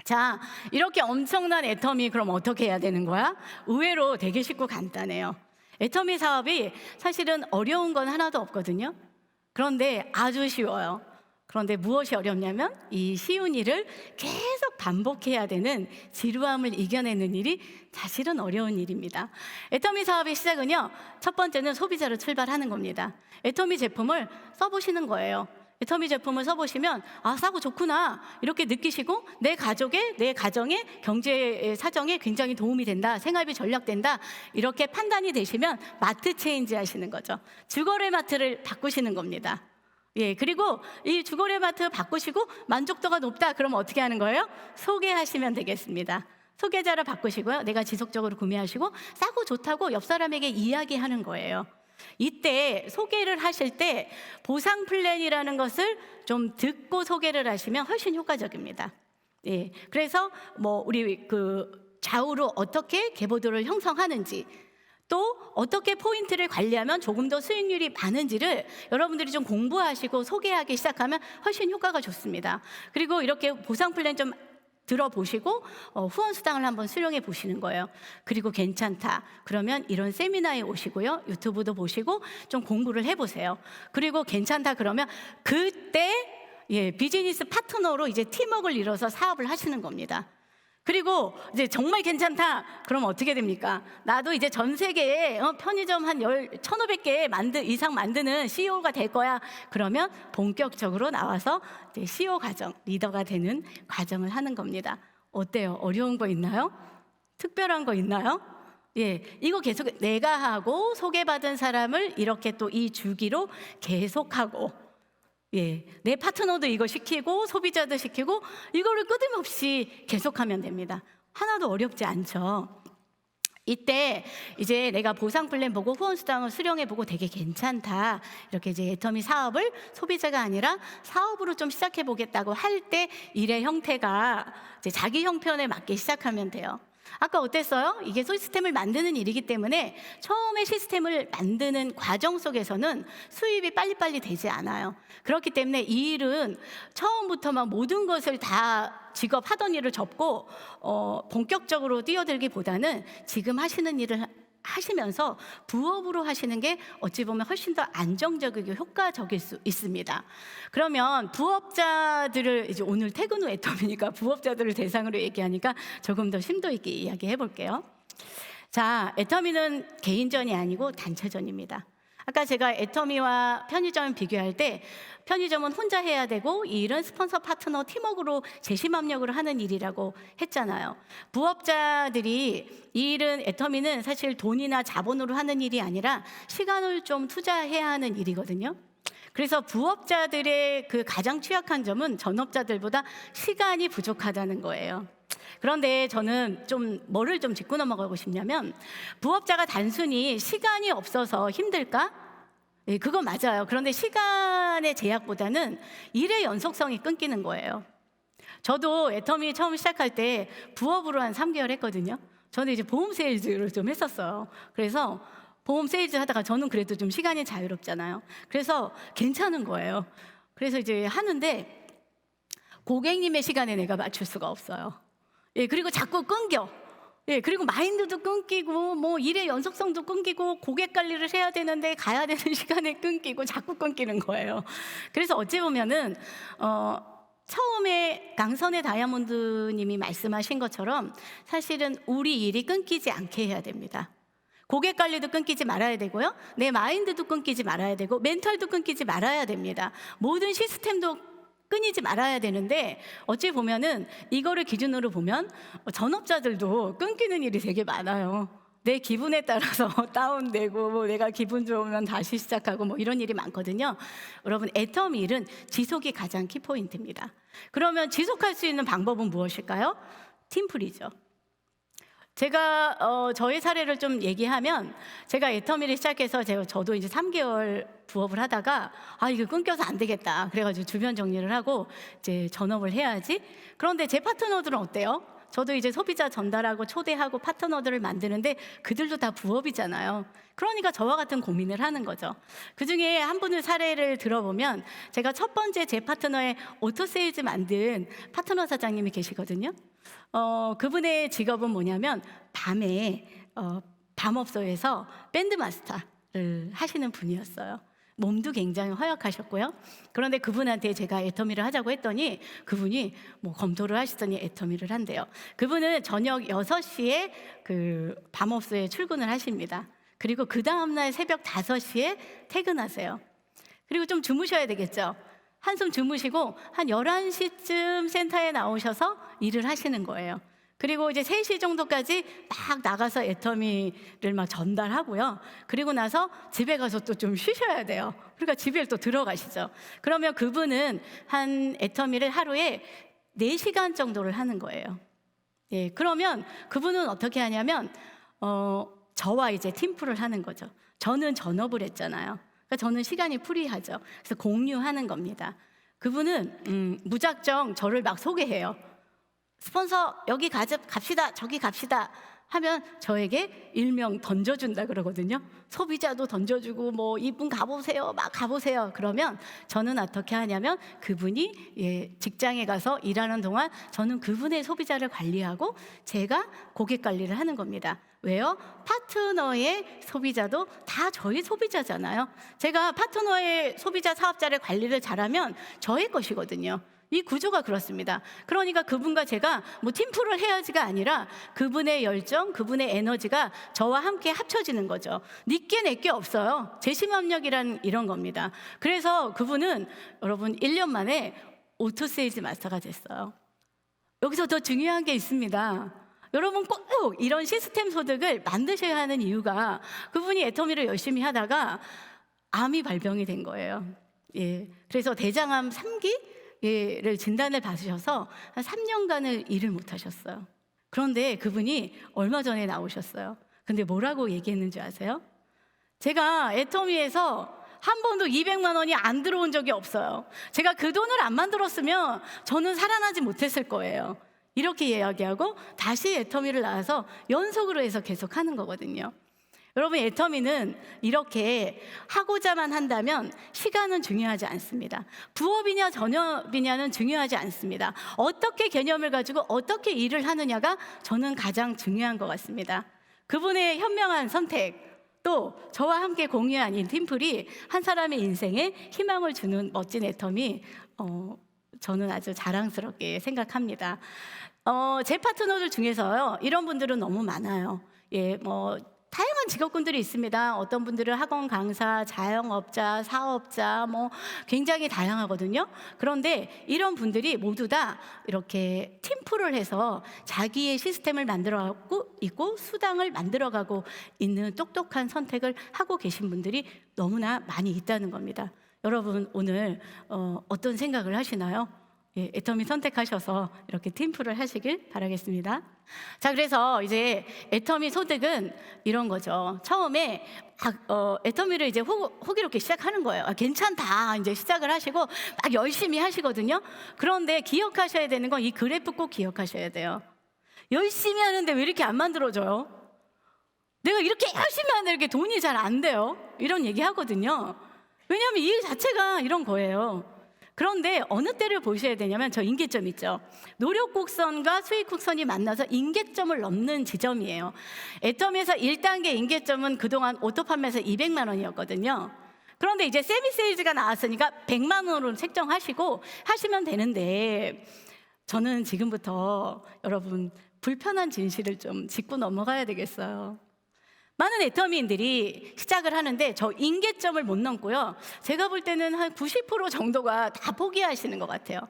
자, 이렇게 엄청난 애터미 그럼 어떻게 해야 되는 거야? 의외로 되게 쉽고 간단해요. 애터미 사업이 사실은 어려운 건 하나도 없거든요. 그런데 아주 쉬워요. 그런데 무엇이 어렵냐면 이 쉬운 일을 계속 반복해야 되는 지루함을 이겨내는 일이 사실은 어려운 일입니다. 애터미 사업의 시작은요, 첫 번째는 소비자로 출발하는 겁니다. 애터미 제품을 써보시는 거예요. 애터미 제품을 써보시면 아, 싸고 좋구나 이렇게 느끼시고 내 가정의 경제 사정에 굉장히 도움이 된다, 생활비 절약된다, 이렇게 판단이 되시면 마트 체인지 하시는 거죠. 주거래 마트를 바꾸시는 겁니다. 예, 그리고 이 주거래 마트 바꾸시고 만족도가 높다 그러면 어떻게 하는 거예요? 소개하시면 되겠습니다. 소개자를 바꾸시고요, 내가 지속적으로 구매하시고 싸고 좋다고 옆 사람에게 이야기하는 거예요. 이때 소개를 하실 때 보상 플랜이라는 것을 좀 듣고 소개를 하시면 훨씬 효과적입니다. 예, 그래서 뭐 우리 좌우로 어떻게 계보도를 형성하는지, 또 어떻게 포인트를 관리하면 조금 더 수익률이 많은지를 여러분들이 좀 공부하시고 소개하기 시작하면 훨씬 효과가 좋습니다. 그리고 이렇게 보상 플랜 좀 들어보시고 후원 수당을 한번 수령해 보시는 거예요. 그리고 괜찮다 그러면 이런 세미나에 오시고요, 유튜브도 보시고 좀 공부를 해보세요. 그리고 괜찮다 그러면 그때 비즈니스 파트너로 이제 팀워크를 이뤄서 사업을 하시는 겁니다. 그리고 이제 정말 괜찮다 그럼 어떻게 됩니까? 나도 이제 전 세계에 편의점 한 1,500개 이상 만드는 CEO가 될 거야. 그러면 본격적으로 나와서 이제 CEO 과정, 리더가 되는 과정을 하는 겁니다. 어때요? 어려운 거 있나요? 특별한 거 있나요? 이거 계속 내가 하고 소개받은 사람을 이렇게 또 이 주기로 계속하고, 내 파트너도 이거 시키고 소비자도 시키고 이거를 끊임없이 계속하면 됩니다. 하나도 어렵지 않죠. 이때 이제 내가 보상 플랜 보고 후원 수당을 수령해 보고 되게 괜찮다, 이렇게 이제 애터미 사업을 소비자가 아니라 사업으로 좀 시작해 보겠다고 할 때 일의 형태가 이제 자기 형편에 맞게 시작하면 돼요. 아까 어땠어요? 이게 시스템을 만드는 일이기 때문에 처음에 시스템을 만드는 과정 속에서는 수입이 빨리빨리 되지 않아요. 그렇기 때문에 이 일은 처음부터 막 모든 것을 다 직업 하던 일을 접고 본격적으로 뛰어들기보다는 지금 하시는 일을 하시면서 부업으로 하시는 게 어찌 보면 훨씬 더 안정적이고 효과적일 수 있습니다. 그러면 부업자들을, 이제 오늘 퇴근 후 애터미니까 부업자들을 대상으로 얘기하니까 조금 더 심도 있게 이야기해 볼게요. 자, 애터미는 개인전이 아니고 단체전입니다. 아까 제가 애터미와 편의점 비교할 때 편의점은 혼자 해야 되고 이 일은 스폰서 파트너 팀워크로 재심합력을 하는 일이라고 했잖아요. 부업자들이 이 일은, 애터미는 사실 돈이나 자본으로 하는 일이 아니라 시간을 좀 투자해야 하는 일이거든요. 그래서 부업자들의 그 가장 취약한 점은 전업자들보다 시간이 부족하다는 거예요. 그런데 저는 뭐를 좀 짚고 넘어가고 싶냐면, 부업자가 단순히 시간이 없어서 힘들까? 그건 맞아요. 그런데 시간의 제약보다는 일의 연속성이 끊기는 거예요. 저도 애터미 처음 시작할 때 부업으로 한 3개월 했거든요. 저는 이제 보험 세일즈를 좀 했었어요. 그래서 보험 세일즈 하다가 저는 그래도 좀 시간이 자유롭잖아요. 그래서 괜찮은 거예요. 그래서 이제 하는데 고객님의 시간에 내가 맞출 수가 없어요. 그리고 자꾸 끊겨. 그리고 마인드도 끊기고 뭐 일의 연속성도 끊기고 고객 관리를 해야 되는데 가야 되는 시간에 끊기고 자꾸 끊기는 거예요. 그래서 어찌 보면은 처음에 강선의 다이아몬드님이 말씀하신 것처럼 사실은 우리 일이 끊기지 않게 해야 됩니다. 고객 관리도 끊기지 말아야 되고요, 내 마인드도 끊기지 말아야 되고 멘탈도 끊기지 말아야 됩니다. 모든 시스템도 끊이지 말아야 되는데, 어찌 보면은 이거를 기준으로 보면 전업자들도 끊기는 일이 되게 많아요. 내 기분에 따라서 다운되고 내가 기분 좋으면 다시 시작하고 뭐 이런 일이 많거든요. 여러분, 애터미 일은 지속이 가장 키포인트입니다. 그러면 지속할 수 있는 방법은 무엇일까요? 팀플이죠. 제가 저의 사례를 좀 얘기하면, 제가 애터미를 시작해서 저도 이제 3개월 부업을 하다가 이거 끊겨서 안 되겠다 그래가지고 주변 정리를 하고 이제 전업을 해야지. 그런데 제 파트너들은 어때요? 저도 이제 소비자 전달하고 초대하고 파트너들을 만드는데 그들도 다 부업이잖아요. 그러니까 저와 같은 고민을 하는 거죠. 그중에 한 분의 사례를 들어보면, 제가 첫 번째 제 파트너의 오토세일즈 만든 파트너 사장님이 계시거든요. 그분의 직업은 뭐냐면 밤에 밤업소에서 밴드 마스터를 하시는 분이었어요. 몸도 굉장히 허약하셨고요. 그런데 그분한테 제가 애터미를 하자고 했더니 그분이 뭐 검토를 하시더니 애터미를 한대요. 그분은 저녁 6시에 그 밤업소에 출근을 하십니다. 그리고 그 다음날 새벽 5시에 퇴근하세요. 그리고 좀 주무셔야 되겠죠. 한숨 주무시고 한 11시쯤 센터에 나오셔서 일을 하시는 거예요. 그리고 이제 3시 정도까지 막 나가서 애터미를 막 전달하고요. 그리고 나서 집에 가서 또 좀 쉬셔야 돼요. 그러니까 집에 또 들어가시죠. 그러면 그분은 한 애터미를 하루에 4시간 정도를 하는 거예요. 그러면 그분은 어떻게 하냐면 저와 이제 팀플을 하는 거죠. 저는 전업을 했잖아요. 그러니까 저는 시간이 프리하죠. 그래서 공유하는 겁니다. 그분은 무작정 저를 막 소개해요. 스폰서 여기 갑시다, 저기 갑시다 하면 저에게 일명 던져준다 그러거든요. 소비자도 던져주고 뭐 이분 가보세요, 막 가보세요. 그러면 저는 어떻게 하냐면 그분이 직장에 가서 일하는 동안 저는 그분의 소비자를 관리하고 제가 고객 관리를 하는 겁니다. 왜요? 파트너의 소비자도 다 저희 소비자잖아요. 제가 파트너의 소비자 사업자를 관리를 잘하면 저의 것이거든요. 이 구조가 그렇습니다. 그러니까 그분과 제가 뭐 팀플을 해야지가 아니라 그분의 열정, 그분의 에너지가 저와 함께 합쳐지는 거죠. 니께 내게 없어요. 재심합력이란 이런 겁니다. 그래서 그분은 여러분 1년 만에 오토세일즈 마스터가 됐어요. 여기서 더 중요한 게 있습니다. 여러분 꼭 이런 시스템 소득을 만드셔야 하는 이유가 그분이 애터미를 열심히 하다가 암이 발병이 된 거예요. 그래서 대장암 3기를 진단을 받으셔서 한 3년간을 일을 못 하셨어요. 그런데 그분이 얼마 전에 나오셨어요. 근데 뭐라고 얘기했는지 아세요? 제가 애터미에서 한 번도 200만 원이 안 들어온 적이 없어요. 제가 그 돈을 안 만들었으면 저는 살아나지 못했을 거예요. 이렇게 이야기하고 다시 애터미를 나와서 연속으로 해서 계속 하는 거거든요. 여러분, 애터미는 이렇게 하고자만 한다면 시간은 중요하지 않습니다. 부업이냐 전업이냐는 중요하지 않습니다. 어떻게 개념을 가지고 어떻게 일을 하느냐가 저는 가장 중요한 것 같습니다. 그분의 현명한 선택, 또 저와 함께 공유한 이 팀플이 한 사람의 인생에 희망을 주는 멋진 애터미, 저는 아주 자랑스럽게 생각합니다. 제 파트너들 중에서요, 이런 분들은 너무 많아요. 다양한 직업군들이 있습니다. 어떤 분들은 학원 강사, 자영업자, 사업자, 굉장히 다양하거든요. 그런데 이런 분들이 모두 다 이렇게 팀플을 해서 자기의 시스템을 만들어가고 있고 수당을 만들어가고 있는 똑똑한 선택을 하고 계신 분들이 너무나 많이 있다는 겁니다. 여러분, 오늘 어떤 생각을 하시나요? 애터미 선택하셔서 이렇게 팀플을 하시길 바라겠습니다. 자, 그래서 이제 애터미 소득은 이런 거죠. 처음에 애터미를 이제 호기롭게 시작하는 거예요. 괜찮다 이제 시작을 하시고 막 열심히 하시거든요. 그런데 기억하셔야 되는 건 이 그래프 꼭 기억하셔야 돼요. 열심히 하는데 왜 이렇게 안 만들어져요? 내가 이렇게 열심히 하는데 이렇게 돈이 잘 안 돼요? 이런 얘기 하거든요. 왜냐하면 이 일 자체가 이런 거예요. 그런데 어느 때를 보셔야 되냐면 저 임계점 있죠. 노력 곡선과 수익 곡선이 만나서 임계점을 넘는 지점이에요. 애터미에서 1단계 임계점은 그동안 오토 판매에서 200만 원이었거든요. 그런데 이제 세미 세일즈가 나왔으니까 100만 원으로 책정하시고 하시면 되는데, 저는 지금부터 여러분 불편한 진실을 좀 짚고 넘어가야 되겠어요. 많은 애터미인들이 시작을 하는데 저 임계점을 못 넘고요, 제가 볼 때는 한 90% 정도가 다 포기하시는 것 같아요.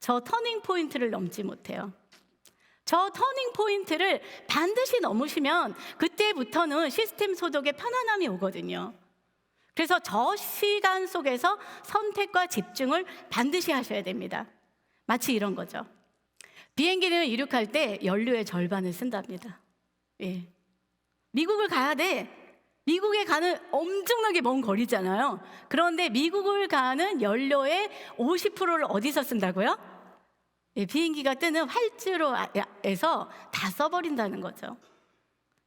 저 터닝 포인트를 넘지 못해요. 저 터닝 포인트를 반드시 넘으시면 그때부터는 시스템 소득의 편안함이 오거든요. 그래서 저 시간 속에서 선택과 집중을 반드시 하셔야 됩니다. 마치 이런 거죠. 비행기는 이륙할 때 연료의 절반을 쓴답니다. 미국을 가야 돼. 미국에 가는 엄청나게 먼 거리잖아요. 그런데 미국을 가는 연료의 50%를 어디서 쓴다고요? 비행기가 뜨는 활주로에서 다 써버린다는 거죠.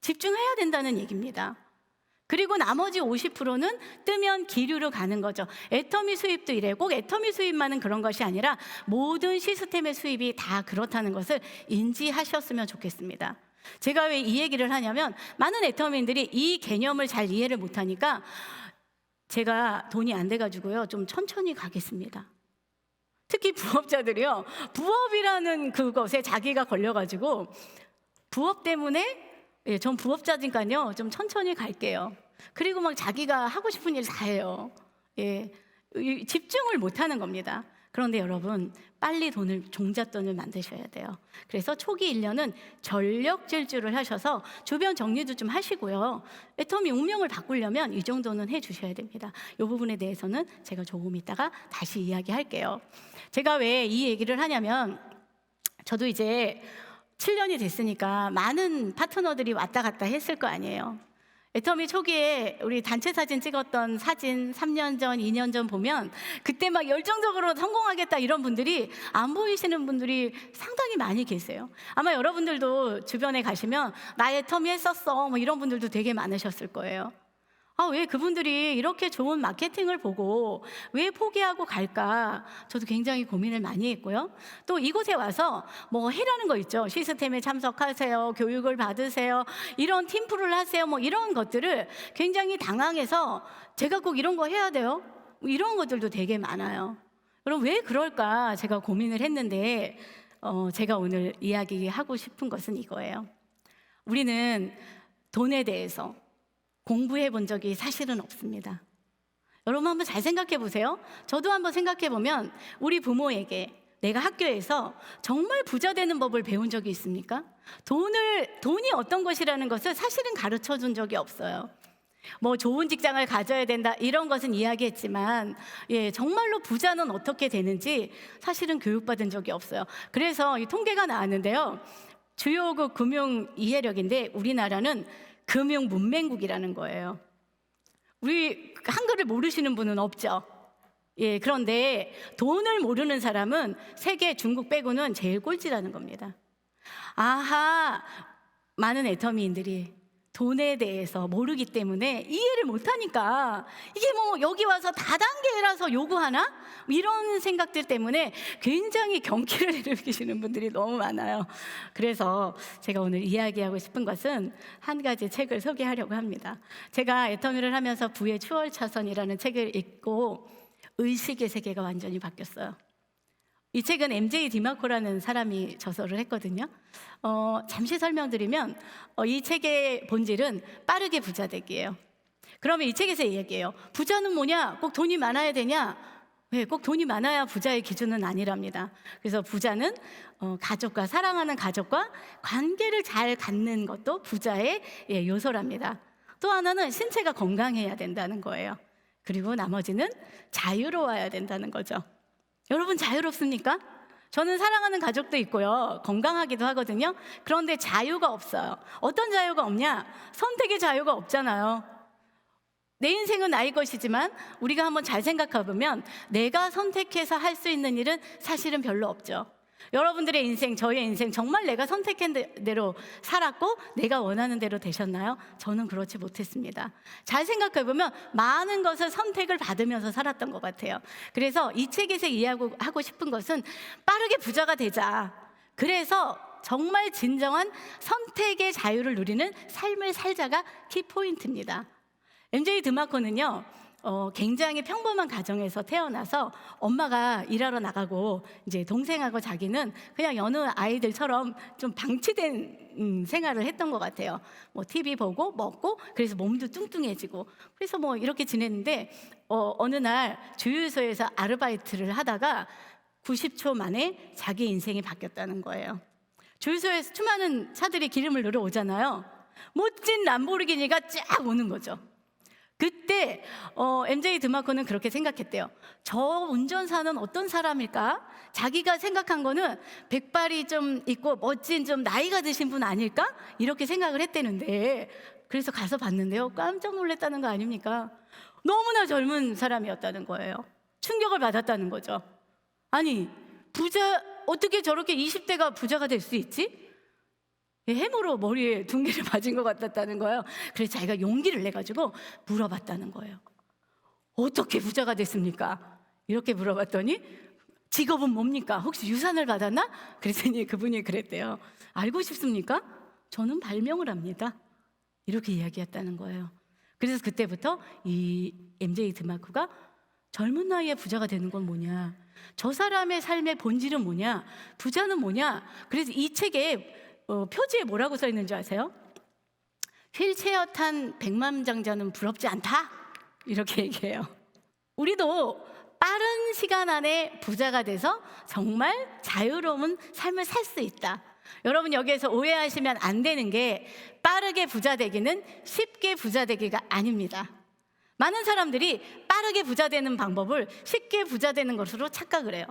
집중해야 된다는 얘기입니다. 그리고 나머지 50%는 뜨면 기류로 가는 거죠. 애터미 수입도 이래. 꼭 애터미 수입만은 그런 것이 아니라 모든 시스템의 수입이 다 그렇다는 것을 인지하셨으면 좋겠습니다. 제가 왜 이 얘기를 하냐면 많은 애터미인들이 이 개념을 잘 이해를 못하니까 제가 돈이 안 돼가지고요, 좀 천천히 가겠습니다. 특히 부업자들이요, 부업이라는 그것에 자기가 걸려가지고 부업 때문에 전 부업자니까요 좀 천천히 갈게요. 그리고 막 자기가 하고 싶은 일 다 해요. 집중을 못하는 겁니다. 그런데 여러분, 빨리 종잣돈을 만드셔야 돼요. 그래서 초기 1년은 전력 질주를 하셔서 주변 정리도 좀 하시고요, 애터미 운명을 바꾸려면 이 정도는 해주셔야 됩니다. 이 부분에 대해서는 제가 조금 이따가 다시 이야기할게요. 제가 왜 이 얘기를 하냐면, 저도 이제 7년이 됐으니까 많은 파트너들이 왔다 갔다 했을 거 아니에요. 애터미 초기에 우리 단체 사진 찍었던 사진 3년 전, 2년 전 보면 그때 막 열정적으로 성공하겠다 이런 분들이 안 보이시는 분들이 상당히 많이 계세요. 아마 여러분들도 주변에 가시면 나 애터미 했었어 뭐 이런 분들도 되게 많으셨을 거예요. 왜 그분들이 이렇게 좋은 마케팅을 보고 왜 포기하고 갈까? 저도 굉장히 고민을 많이 했고요. 또 이곳에 와서 뭐 해라는 거 있죠. 시스템에 참석하세요. 교육을 받으세요. 이런 팀플을 하세요. 뭐 이런 것들을 굉장히 당황해서 제가 꼭 이런 거 해야 돼요? 뭐 이런 것들도 되게 많아요. 그럼 왜 그럴까? 제가 고민을 했는데 제가 오늘 이야기하고 싶은 것은 이거예요. 우리는 돈에 대해서 공부해 본 적이 사실은 없습니다. 여러분 한번 잘 생각해 보세요. 저도 한번 생각해 보면 우리 부모에게 내가 학교에서 정말 부자 되는 법을 배운 적이 있습니까? 돈이 어떤 것이라는 것을 사실은 가르쳐 준 적이 없어요. 뭐 좋은 직장을 가져야 된다 이런 것은 이야기했지만 정말로 부자는 어떻게 되는지 사실은 교육받은 적이 없어요. 그래서 이 통계가 나왔는데요. 주요국 금융 이해력인데 우리나라는 금융 문맹국이라는 거예요. 우리 한글을 모르시는 분은 없죠. 그런데 돈을 모르는 사람은 세계 중국 빼고는 제일 꼴찌라는 겁니다. 아하, 많은 애터미인들이 돈에 대해서 모르기 때문에 이해를 못하니까 이게 뭐 여기 와서 다단계라서 요구하나? 이런 생각들 때문에 굉장히 경기를 일으키시는 분들이 너무 많아요. 그래서 제가 오늘 이야기하고 싶은 것은 한 가지 책을 소개하려고 합니다. 제가 애터미를 하면서 부의 추월차선이라는 책을 읽고 의식의 세계가 완전히 바뀌었어요. 이 책은 MJ 디마코라는 사람이 저서를 했거든요. 잠시 설명드리면 이 책의 본질은 빠르게 부자 되기예요. 그러면 이 책에서 얘기해요. 부자는 뭐냐? 꼭 돈이 많아야 되냐? 꼭 돈이 많아야 부자의 기준은 아니랍니다. 그래서 부자는 가족과 사랑하는 가족과 관계를 잘 갖는 것도 부자의 요소랍니다. 또 하나는 신체가 건강해야 된다는 거예요. 그리고 나머지는 자유로워야 된다는 거죠. 여러분 자유롭습니까? 저는 사랑하는 가족도 있고요. 건강하기도 하거든요. 그런데 자유가 없어요. 어떤 자유가 없냐? 선택의 자유가 없잖아요. 내 인생은 나의 것이지만 우리가 한번 잘 생각해 보면 내가 선택해서 할 수 있는 일은 사실은 별로 없죠. 여러분들의 인생, 저의 인생 정말 내가 선택한 대로 살았고 내가 원하는 대로 되셨나요? 저는 그렇지 못했습니다. 잘 생각해 보면 많은 것을 선택을 받으면서 살았던 것 같아요. 그래서 이 책에서 이야기하고 싶은 것은 빠르게 부자가 되자. 그래서 정말 진정한 선택의 자유를 누리는 삶을 살자가 키포인트입니다. MJ 드마코는요, 굉장히 평범한 가정에서 태어나서 엄마가 일하러 나가고 이제 동생하고 자기는 그냥 여느 아이들처럼 좀 방치된 생활을 했던 것 같아요. 뭐 TV 보고 먹고 그래서 몸도 뚱뚱해지고 그래서 뭐 이렇게 지냈는데 어느 날 주유소에서 아르바이트를 하다가 90초 만에 자기 인생이 바뀌었다는 거예요. 주유소에서 수많은 차들이 기름을 넣으러 오잖아요. 멋진 람보르기니가 쫙 오는 거죠. 그때 MJ 드마코는 그렇게 생각했대요. 저 운전사는 어떤 사람일까? 자기가 생각한 거는 백발이 좀 있고 멋진 좀 나이가 드신 분 아닐까? 이렇게 생각을 했대는데 그래서 가서 봤는데요. 깜짝 놀랐다는 거 아닙니까? 너무나 젊은 사람이었다는 거예요. 충격을 받았다는 거죠. 아니, 부자 어떻게 저렇게 20대가 부자가 될 수 있지? 해무로 머리에 둥기를 맞은 것 같았다는 거예요. 그래서 자기가 용기를 내가지고 물어봤다는 거예요. 어떻게 부자가 됐습니까? 이렇게 물어봤더니 직업은 뭡니까? 혹시 유산을 받았나? 그랬더니 그분이 그랬대요. 알고 싶습니까? 저는 발명을 합니다. 이렇게 이야기했다는 거예요. 그래서 그때부터 이 MJ 드마코가 젊은 나이에 부자가 되는 건 뭐냐? 저 사람의 삶의 본질은 뭐냐? 부자는 뭐냐? 그래서 이 책에 표지에 뭐라고 써 있는지 아세요? 휠체어 탄 백만장자는 부럽지 않다 이렇게 얘기해요. 우리도 빠른 시간 안에 부자가 돼서 정말 자유로운 삶을 살 수 있다. 여러분 여기에서 오해하시면 안 되는 게 빠르게 부자 되기는 쉽게 부자 되기가 아닙니다. 많은 사람들이 빠르게 부자 되는 방법을 쉽게 부자 되는 것으로 착각을 해요.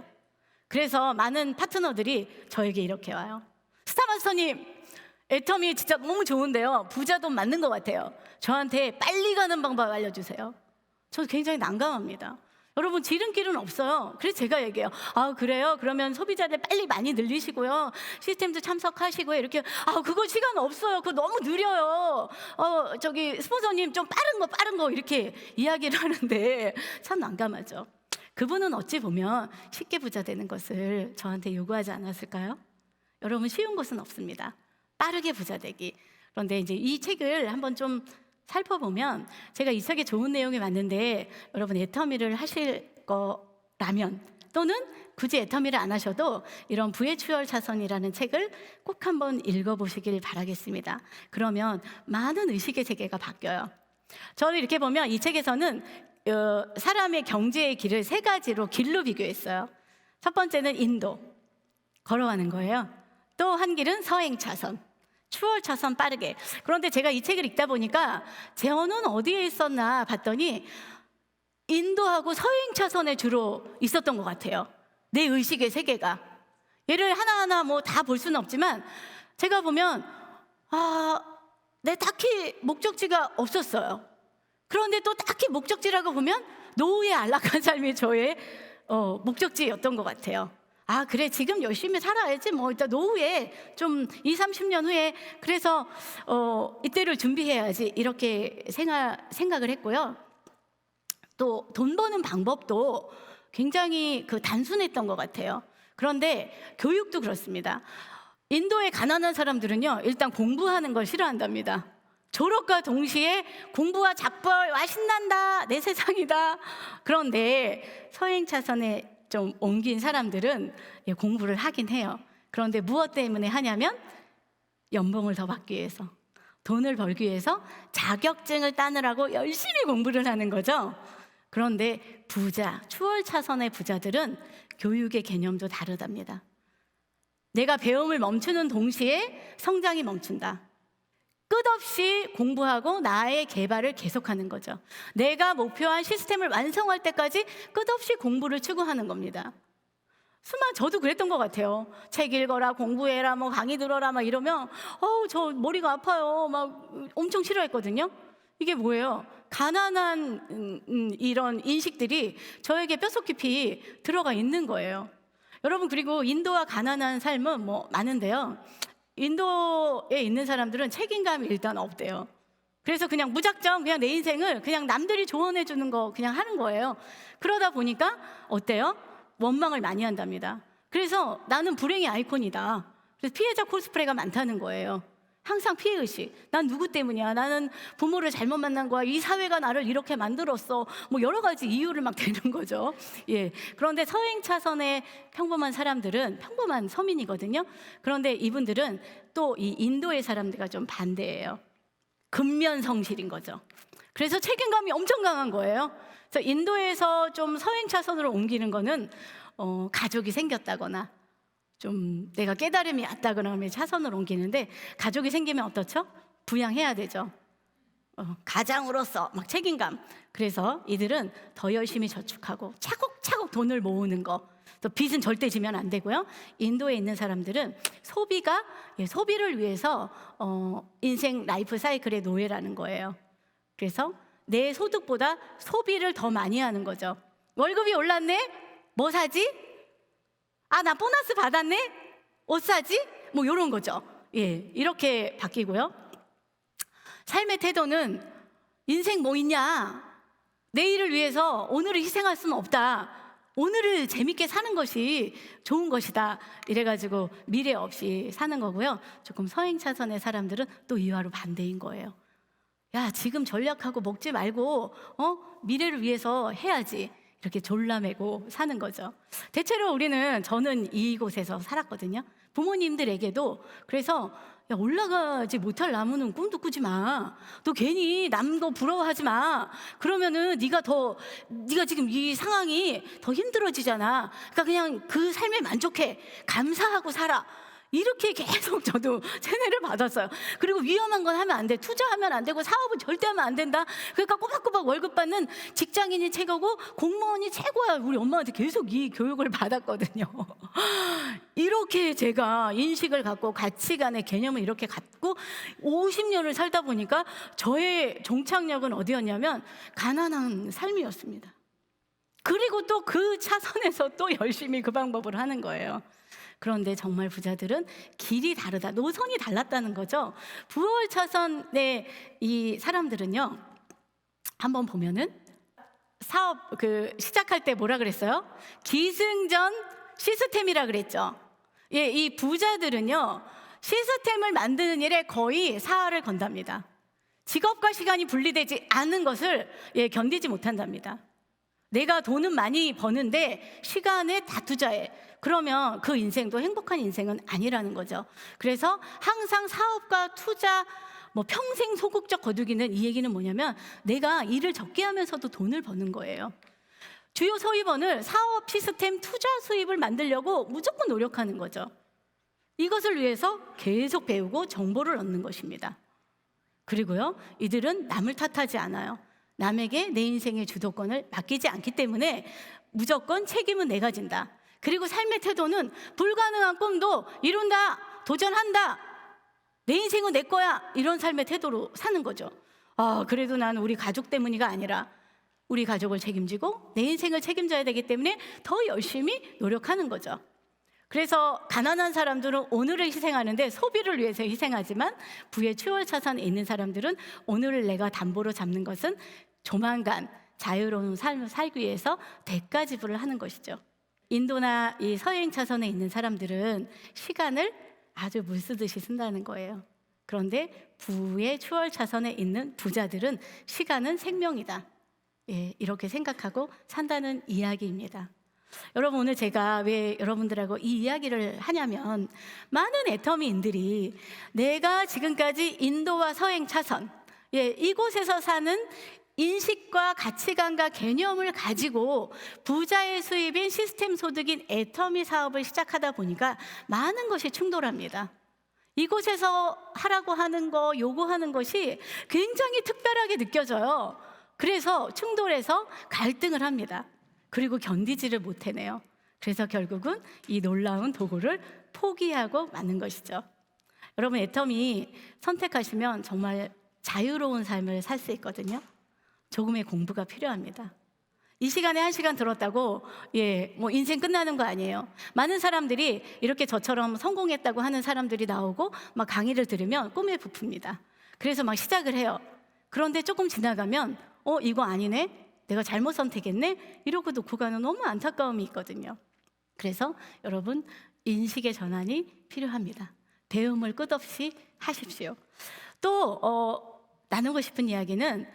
그래서 많은 파트너들이 저에게 이렇게 와요. 스타마스터님, 애텀이 진짜 너무 좋은데요. 부자 돈 맞는 것 같아요. 저한테 빨리 가는 방법 알려주세요. 저 굉장히 난감합니다. 여러분, 지름길은 없어요. 그래서 제가 얘기해요. 아, 그래요? 그러면 소비자들 빨리 많이 늘리시고요. 시스템도 참석하시고요. 이렇게. 아, 그거 시간 없어요. 그거 너무 느려요. 저기 스폰서님 좀 빠른 거 이렇게 이야기를 하는데 참 난감하죠. 그분은 어찌 보면 쉽게 부자 되는 것을 저한테 요구하지 않았을까요? 여러분, 쉬운 것은 없습니다. 빠르게 부자 되기. 그런데 이제 이 책을 한번 좀 살펴보면, 제가 이 책에 좋은 내용이 많은데 여러분, 애터미를 하실 거라면, 또는 굳이 애터미를 안 하셔도 이런 부의 추월 차선이라는 책을 꼭 한번 읽어보시길 바라겠습니다. 그러면 많은 의식의 세계가 바뀌어요. 저는 이렇게 보면 이 책에서는 사람의 경제의 길을 세 가지로 길로 비교했어요. 첫 번째는 인도, 걸어가는 거예요. 또 한 길은 서행 차선, 추월 차선 빠르게. 그런데 제가 이 책을 읽다 보니까 제어는 어디에 있었나 봤더니 인도하고 서행 차선에 주로 있었던 것 같아요. 내 의식의 세계가. 얘를 하나하나 뭐 다 볼 수는 없지만 제가 보면 내 딱히 목적지가 없었어요. 그런데 또 딱히 목적지라고 보면 노후의 안락한 삶이 저의 목적지였던 것 같아요. 아, 그래, 지금 열심히 살아야지. 뭐 일단 노후에 좀 20, 30년 후에 그래서 이때를 준비해야지, 이렇게 생각을 했고요. 또 돈 버는 방법도 굉장히 단순했던 것 같아요. 그런데 교육도 그렇습니다. 인도의 가난한 사람들은요, 일단 공부하는 걸 싫어한답니다. 졸업과 동시에 공부와 잡벌, 와 신난다, 내 세상이다. 그런데 서행 차선에 좀 옮긴 사람들은 공부를 하긴 해요. 그런데 무엇 때문에 하냐면 연봉을 더 받기 위해서, 돈을 벌기 위해서 자격증을 따느라고 열심히 공부를 하는 거죠. 그런데 부자, 추월 차선의 부자들은 교육의 개념도 다르답니다. 내가 배움을 멈추는 동시에 성장이 멈춘다. 끝없이 공부하고 나의 개발을 계속하는 거죠. 내가 목표한 시스템을 완성할 때까지 끝없이 공부를 추구하는 겁니다. 저도 그랬던 것 같아요. 책 읽어라, 공부해라, 뭐 강의 들어라 막 이러면 저 머리가 아파요. 막 엄청 싫어했거든요. 이게 뭐예요? 가난한 이런 인식들이 저에게 뼛속 깊이 들어가 있는 거예요. 여러분, 그리고 인도와 가난한 삶은 뭐 많은데요, 인도에 있는 사람들은 책임감이 일단 없대요. 그래서 그냥 무작정 그냥 내 인생을 그냥 남들이 조언해 주는 거 그냥 하는 거예요. 그러다 보니까 어때요? 원망을 많이 한답니다. 그래서 나는 불행의 아이콘이다. 그래서 피해자 코스프레가 많다는 거예요. 항상 피해의식. 난 누구 때문이야? 나는 부모를 잘못 만난 거야. 이 사회가 나를 이렇게 만들었어. 뭐 여러 가지 이유를 막 대는 거죠. 예. 그런데 서행 차선의 평범한 사람들은 평범한 서민이거든요. 그런데 이분들은 또 이 인도의 사람들과 좀 반대예요. 근면성실인 거죠. 그래서 책임감이 엄청 강한 거예요. 그래서 인도에서 좀 서행 차선으로 옮기는 거는 가족이 생겼다거나 좀 내가 깨달음이 왔다거나 하면 차선을 옮기는데, 가족이 생기면 어떻죠? 부양해야 되죠. 가장으로서 막 책임감. 그래서 이들은 더 열심히 저축하고 차곡차곡 돈을 모으는 거. 또 빚은 절대 지면 안 되고요. 인도에 있는 사람들은 소비를 위해서 인생 라이프 사이클의 노예라는 거예요. 그래서 내 소득보다 소비를 더 많이 하는 거죠. 월급이 올랐네? 뭐 사지? 나 보너스 받았네? 옷 사지? 뭐 이런 거죠. 예, 이렇게 바뀌고요. 삶의 태도는 인생 뭐 있냐? 내일을 위해서 오늘을 희생할 수는 없다. 오늘을 재밌게 사는 것이 좋은 것이다. 이래가지고 미래 없이 사는 거고요. 조금 서행 차선의 사람들은 또 이와로 반대인 거예요. 야, 지금 전략하고 먹지 말고 미래를 위해서 해야지. 이렇게 졸라매고 사는 거죠. 대체로 저는 이곳에서 살았거든요. 부모님들에게도. 그래서 야, 올라가지 못할 나무는 꿈도 꾸지 마. 너 괜히 남 거 부러워하지 마. 그러면은 네가 지금 이 상황이 더 힘들어지잖아. 그러니까 그냥 그 삶에 만족해. 감사하고 살아. 이렇게 계속 저도 세뇌를 받았어요. 그리고 위험한 건 하면 안 돼, 투자하면 안 되고 사업은 절대 하면 안 된다. 그러니까 꼬박꼬박 월급 받는 직장인이 최고고 공무원이 최고야. 우리 엄마한테 계속 이 교육을 받았거든요. 이렇게 제가 인식을 갖고 가치관의 개념을 이렇게 갖고 50년을 살다 보니까 저의 종착역은 어디였냐면 가난한 삶이었습니다. 그리고 또 그 차선에서 또 열심히 그 방법을 하는 거예요. 그런데 정말 부자들은 길이 다르다, 노선이 달랐다는 거죠. 부월 차선의 이 사람들은요, 한번 보면은 사업 시작할 때 뭐라 그랬어요? 기승전 시스템이라 그랬죠. 예, 이 부자들은요, 시스템을 만드는 일에 거의 사활을 건답니다. 직업과 시간이 분리되지 않는 것을 견디지 못한답니다. 내가 돈은 많이 버는데 시간에 다 투자해. 그러면 그 인생도 행복한 인생은 아니라는 거죠. 그래서 항상 사업과 투자, 평생 소극적 거두기는, 이 얘기는 뭐냐면 내가 일을 적게 하면서도 돈을 버는 거예요. 주요 소입원을 사업 시스템 투자 수입을 만들려고 무조건 노력하는 거죠. 이것을 위해서 계속 배우고 정보를 얻는 것입니다. 그리고요, 이들은 남을 탓하지 않아요. 남에게 내 인생의 주도권을 맡기지 않기 때문에 무조건 책임은 내가 진다. 그리고 삶의 태도는 불가능한 꿈도 이룬다, 도전한다, 내 인생은 내 거야, 이런 삶의 태도로 사는 거죠. 그래도 난 우리 가족 때문이가 아니라 우리 가족을 책임지고 내 인생을 책임져야 되기 때문에 더 열심히 노력하는 거죠. 그래서 가난한 사람들은 오늘을 희생하는데 소비를 위해서 희생하지만 부의 추월차선에 있는 사람들은 오늘을 내가 담보로 잡는 것은 조만간 자유로운 삶을 살기 위해서 대가 지불을 하는 것이죠. 인도나 이 서행 차선에 있는 사람들은 시간을 아주 물 쓰듯이 쓴다는 거예요. 그런데 부의 추월 차선에 있는 부자들은 시간은 생명이다. 이렇게 생각하고 산다는 이야기입니다. 여러분, 오늘 제가 왜 여러분들하고 이 이야기를 하냐면, 많은 애터미인들이 내가 지금까지 인도와 서행 차선, 이곳에서 사는 인식과 가치관과 개념을 가지고 부자의 수입인 시스템 소득인 애터미 사업을 시작하다 보니까 많은 것이 충돌합니다. 이곳에서 하라고 하는 거, 요구하는 것이 굉장히 특별하게 느껴져요. 그래서 충돌해서 갈등을 합니다. 그리고 견디지를 못해내요. 그래서 결국은 이 놀라운 도구를 포기하고 마는 것이죠. 여러분, 애터미 선택하시면 정말 자유로운 삶을 살 수 있거든요. 조금의 공부가 필요합니다. 이 시간에 1시간 들었다고 인생 끝나는 거 아니에요. 많은 사람들이 이렇게 저처럼 성공했다고 하는 사람들이 나오고 막 강의를 들으면 꿈에 부풉니다. 그래서 막 시작을 해요. 그런데 조금 지나가면 이거 아니네, 내가 잘못 선택했네, 이러고 놓고 가는 너무 안타까움이 있거든요. 그래서 여러분, 인식의 전환이 필요합니다. 배움을 끝없이 하십시오. 또 나누고 싶은 이야기는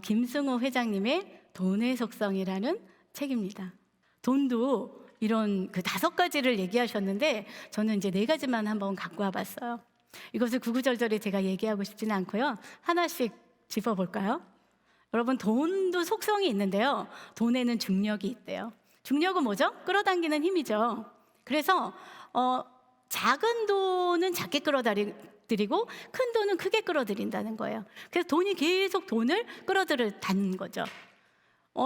김승호 회장님의 돈의 속성이라는 책입니다. 돈도 이런 5가지를 얘기하셨는데 저는 이제 4가지만 한번 갖고 와봤어요. 이것을 구구절절히 제가 얘기하고 싶지는 않고요, 하나씩 짚어볼까요? 여러분, 돈도 속성이 있는데요, 돈에는 중력이 있대요. 중력은 뭐죠? 끌어당기는 힘이죠. 그래서 작은 돈은 작게 끌어들이고 큰 돈은 크게 끌어들인다는 거예요. 그래서 돈이 계속 돈을 끌어들이는 거죠.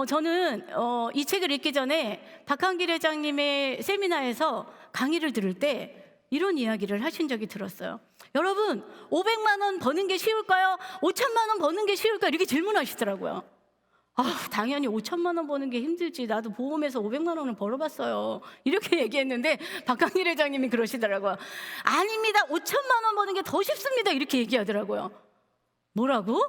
저는 이 책을 읽기 전에 박한길 회장님의 세미나에서 강의를 들을 때 이런 이야기를 하신 적이 들었어요. 여러분, 500만 원 버는 게 쉬울까요? 5천만 원 버는 게 쉬울까요? 이렇게 질문하시더라고요. 당연히 5천만 원 버는 게 힘들지, 나도 보험에서 500만 원을 벌어봤어요, 이렇게 얘기했는데 박한길 회장님이 그러시더라고요. 아닙니다, 5천만 원 버는 게 더 쉽습니다, 이렇게 얘기하더라고요. 뭐라고?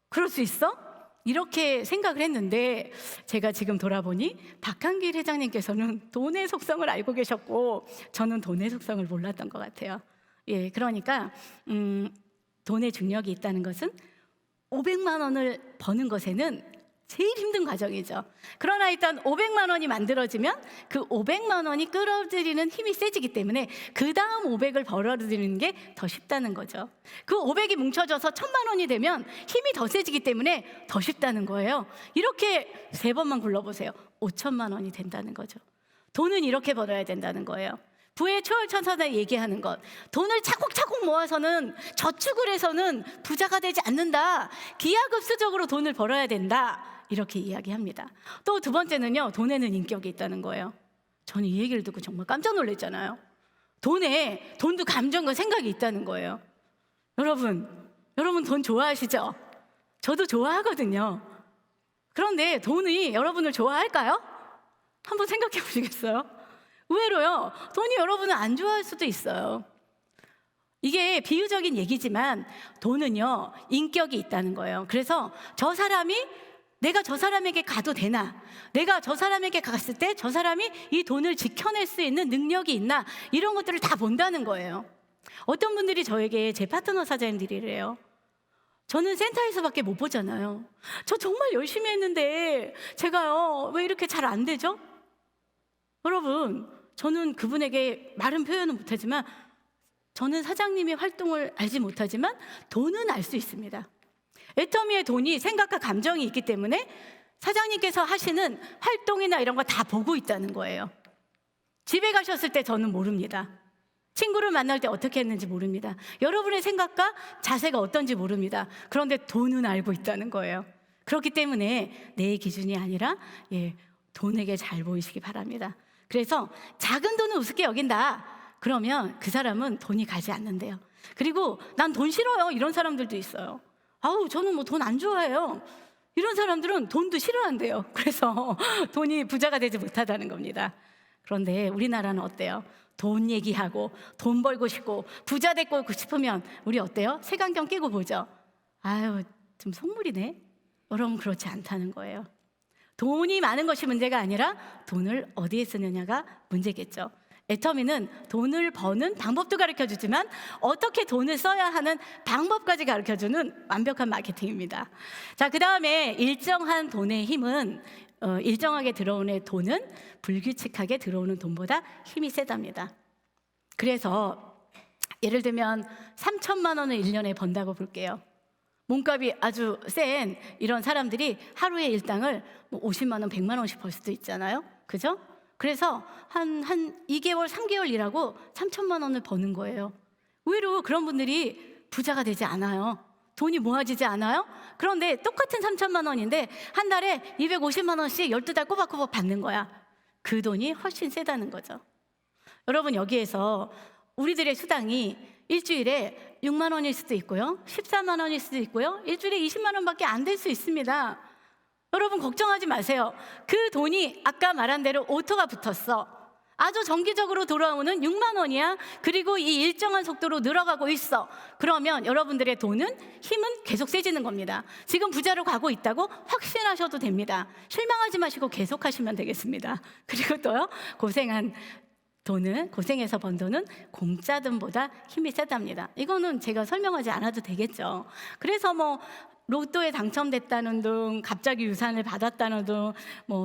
그럴 수 있어? 이렇게 생각을 했는데 제가 지금 돌아보니 박한길 회장님께서는 돈의 속성을 알고 계셨고 저는 돈의 속성을 몰랐던 것 같아요. 그러니까 돈의 중력이 있다는 것은 500만 원을 버는 것에는 제일 힘든 과정이죠. 그러나 일단 500만 원이 만들어지면 그 500만 원이 끌어들이는 힘이 세지기 때문에 그 다음 500을 벌어들이는 게 더 쉽다는 거죠. 그 500이 뭉쳐져서 1000만 원이 되면 힘이 더 세지기 때문에 더 쉽다는 거예요. 이렇게 3번만 굴러보세요. 5천만 원이 된다는 거죠. 돈은 이렇게 벌어야 된다는 거예요. 부의 초월천선에 얘기하는 것, 돈을 차곡차곡 모아서는 저축을 해서는 부자가 되지 않는다. 기하급수적으로 돈을 벌어야 된다. 이렇게 이야기합니다. 또 두 번째는요, 돈에는 인격이 있다는 거예요. 저는 이 얘기를 듣고 정말 깜짝 놀랐잖아요. 돈도 감정과 생각이 있다는 거예요. 여러분 돈 좋아하시죠? 저도 좋아하거든요. 그런데 돈이 여러분을 좋아할까요? 한번 생각해 보시겠어요? 의외로요, 돈이 여러분을 안 좋아할 수도 있어요. 이게 비유적인 얘기지만 돈은요, 인격이 있다는 거예요. 그래서 내가 저 사람에게 가도 되나? 내가 저 사람에게 갔을 때 저 사람이 이 돈을 지켜낼 수 있는 능력이 있나? 이런 것들을 다 본다는 거예요. 어떤 분들이 저에게, 제 파트너 사장님들이래요. 저는 센터에서밖에 못 보잖아요. 저 정말 열심히 했는데 제가요, 왜 이렇게 잘 안 되죠? 여러분, 저는 그분에게 말은 표현은 못하지만, 저는 사장님의 활동을 알지 못하지만 돈은 알 수 있습니다. 애터미의 돈이 생각과 감정이 있기 때문에 사장님께서 하시는 활동이나 이런 거 다 보고 있다는 거예요. 집에 가셨을 때 저는 모릅니다. 친구를 만날 때 어떻게 했는지 모릅니다. 여러분의 생각과 자세가 어떤지 모릅니다. 그런데 돈은 알고 있다는 거예요. 그렇기 때문에 내 기준이 아니라 돈에게 잘 보이시기 바랍니다. 그래서 작은 돈은 우습게 여긴다. 그러면 그 사람은 돈이 가지 않는데요. 그리고 난 돈 싫어요. 이런 사람들도 있어요. 저는 뭐 돈 안 좋아해요. 이런 사람들은 돈도 싫어한대요. 그래서 돈이 부자가 되지 못하다는 겁니다. 그런데 우리나라는 어때요? 돈 얘기하고 돈 벌고 싶고 부자 되고 싶으면 우리 어때요? 색안경 끼고 보죠. 좀 속물이네. 여러분, 그렇지 않다는 거예요. 돈이 많은 것이 문제가 아니라 돈을 어디에 쓰느냐가 문제겠죠. 애터미는 돈을 버는 방법도 가르쳐주지만 어떻게 돈을 써야 하는 방법까지 가르쳐주는 완벽한 마케팅입니다. 자, 그 다음에 일정한 돈의 힘은, 일정하게 들어오는 돈은 불규칙하게 들어오는 돈보다 힘이 세답니다. 그래서 예를 들면 3천만 원을 1년에 번다고 볼게요. 몸값이 아주 센 이런 사람들이 하루에 일당을 50만 원, 100만 원씩 벌 수도 있잖아요. 그죠? 그래서 한 2개월, 3개월 일하고 3천만 원을 버는 거예요. 의외로 그런 분들이 부자가 되지 않아요. 돈이 모아지지 않아요. 그런데 똑같은 3천만 원인데 한 달에 250만 원씩 12달 꼬박꼬박 받는 거야. 그 돈이 훨씬 세다는 거죠. 여러분, 여기에서 우리들의 수당이 일주일에 6만 원일 수도 있고요, 14만 원일 수도 있고요, 일주일에 20만 원밖에 안 될 수 있습니다. 여러분, 걱정하지 마세요. 그 돈이 아까 말한 대로 오토가 붙었어. 아주 정기적으로 돌아오는 6만 원이야. 그리고 이 일정한 속도로 늘어가고 있어. 그러면 여러분들의 힘은 계속 세지는 겁니다. 지금 부자로 가고 있다고 확신하셔도 됩니다. 실망하지 마시고 계속 하시면 되겠습니다. 그리고 또요, 고생해서 번 돈은 공짜 돈보다 힘이 세답니다. 이거는 제가 설명하지 않아도 되겠죠. 그래서 로또에 당첨됐다는 등, 갑자기 유산을 받았다는 등,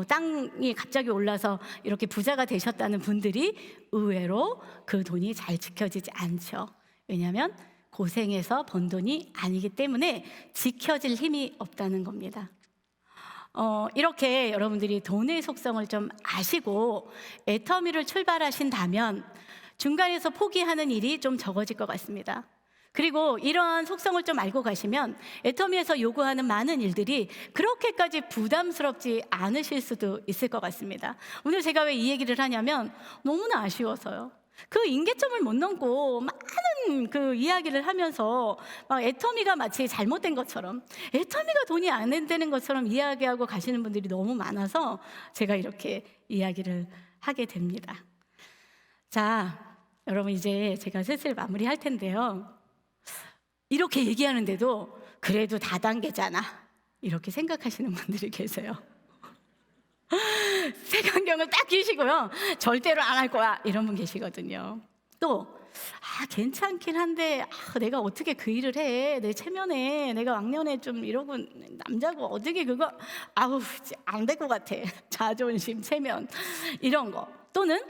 땅이 갑자기 올라서 이렇게 부자가 되셨다는 분들이 의외로 그 돈이 잘 지켜지지 않죠. 왜냐하면 고생해서 번 돈이 아니기 때문에 지켜질 힘이 없다는 겁니다. 이렇게 여러분들이 돈의 속성을 좀 아시고 애터미를 출발하신다면 중간에서 포기하는 일이 좀 적어질 것 같습니다. 그리고 이러한 속성을 좀 알고 가시면 애터미에서 요구하는 많은 일들이 그렇게까지 부담스럽지 않으실 수도 있을 것 같습니다. 오늘 제가 왜 이 얘기를 하냐면 너무나 아쉬워서요. 그 임계점을 못 넘고 많은 그 이야기를 하면서 애터미가 마치 잘못된 것처럼, 애터미가 돈이 안 되는 것처럼 이야기하고 가시는 분들이 너무 많아서 제가 이렇게 이야기를 하게 됩니다. 자, 여러분, 이제 제가 슬슬 마무리할 텐데요. 이렇게 얘기하는데도 그래도 다단계잖아, 이렇게 생각하시는 분들이 계세요. 색안경을 딱 끼시고요, 절대로 안 할 거야, 이런 분 계시거든요. 또 괜찮긴 한데 내가 어떻게 그 일을 해, 내 체면에, 내가 왕년에 좀 이러고 남자고 어떻게 그거 안 될 것 같아, 자존심, 체면, 이런 거. 또는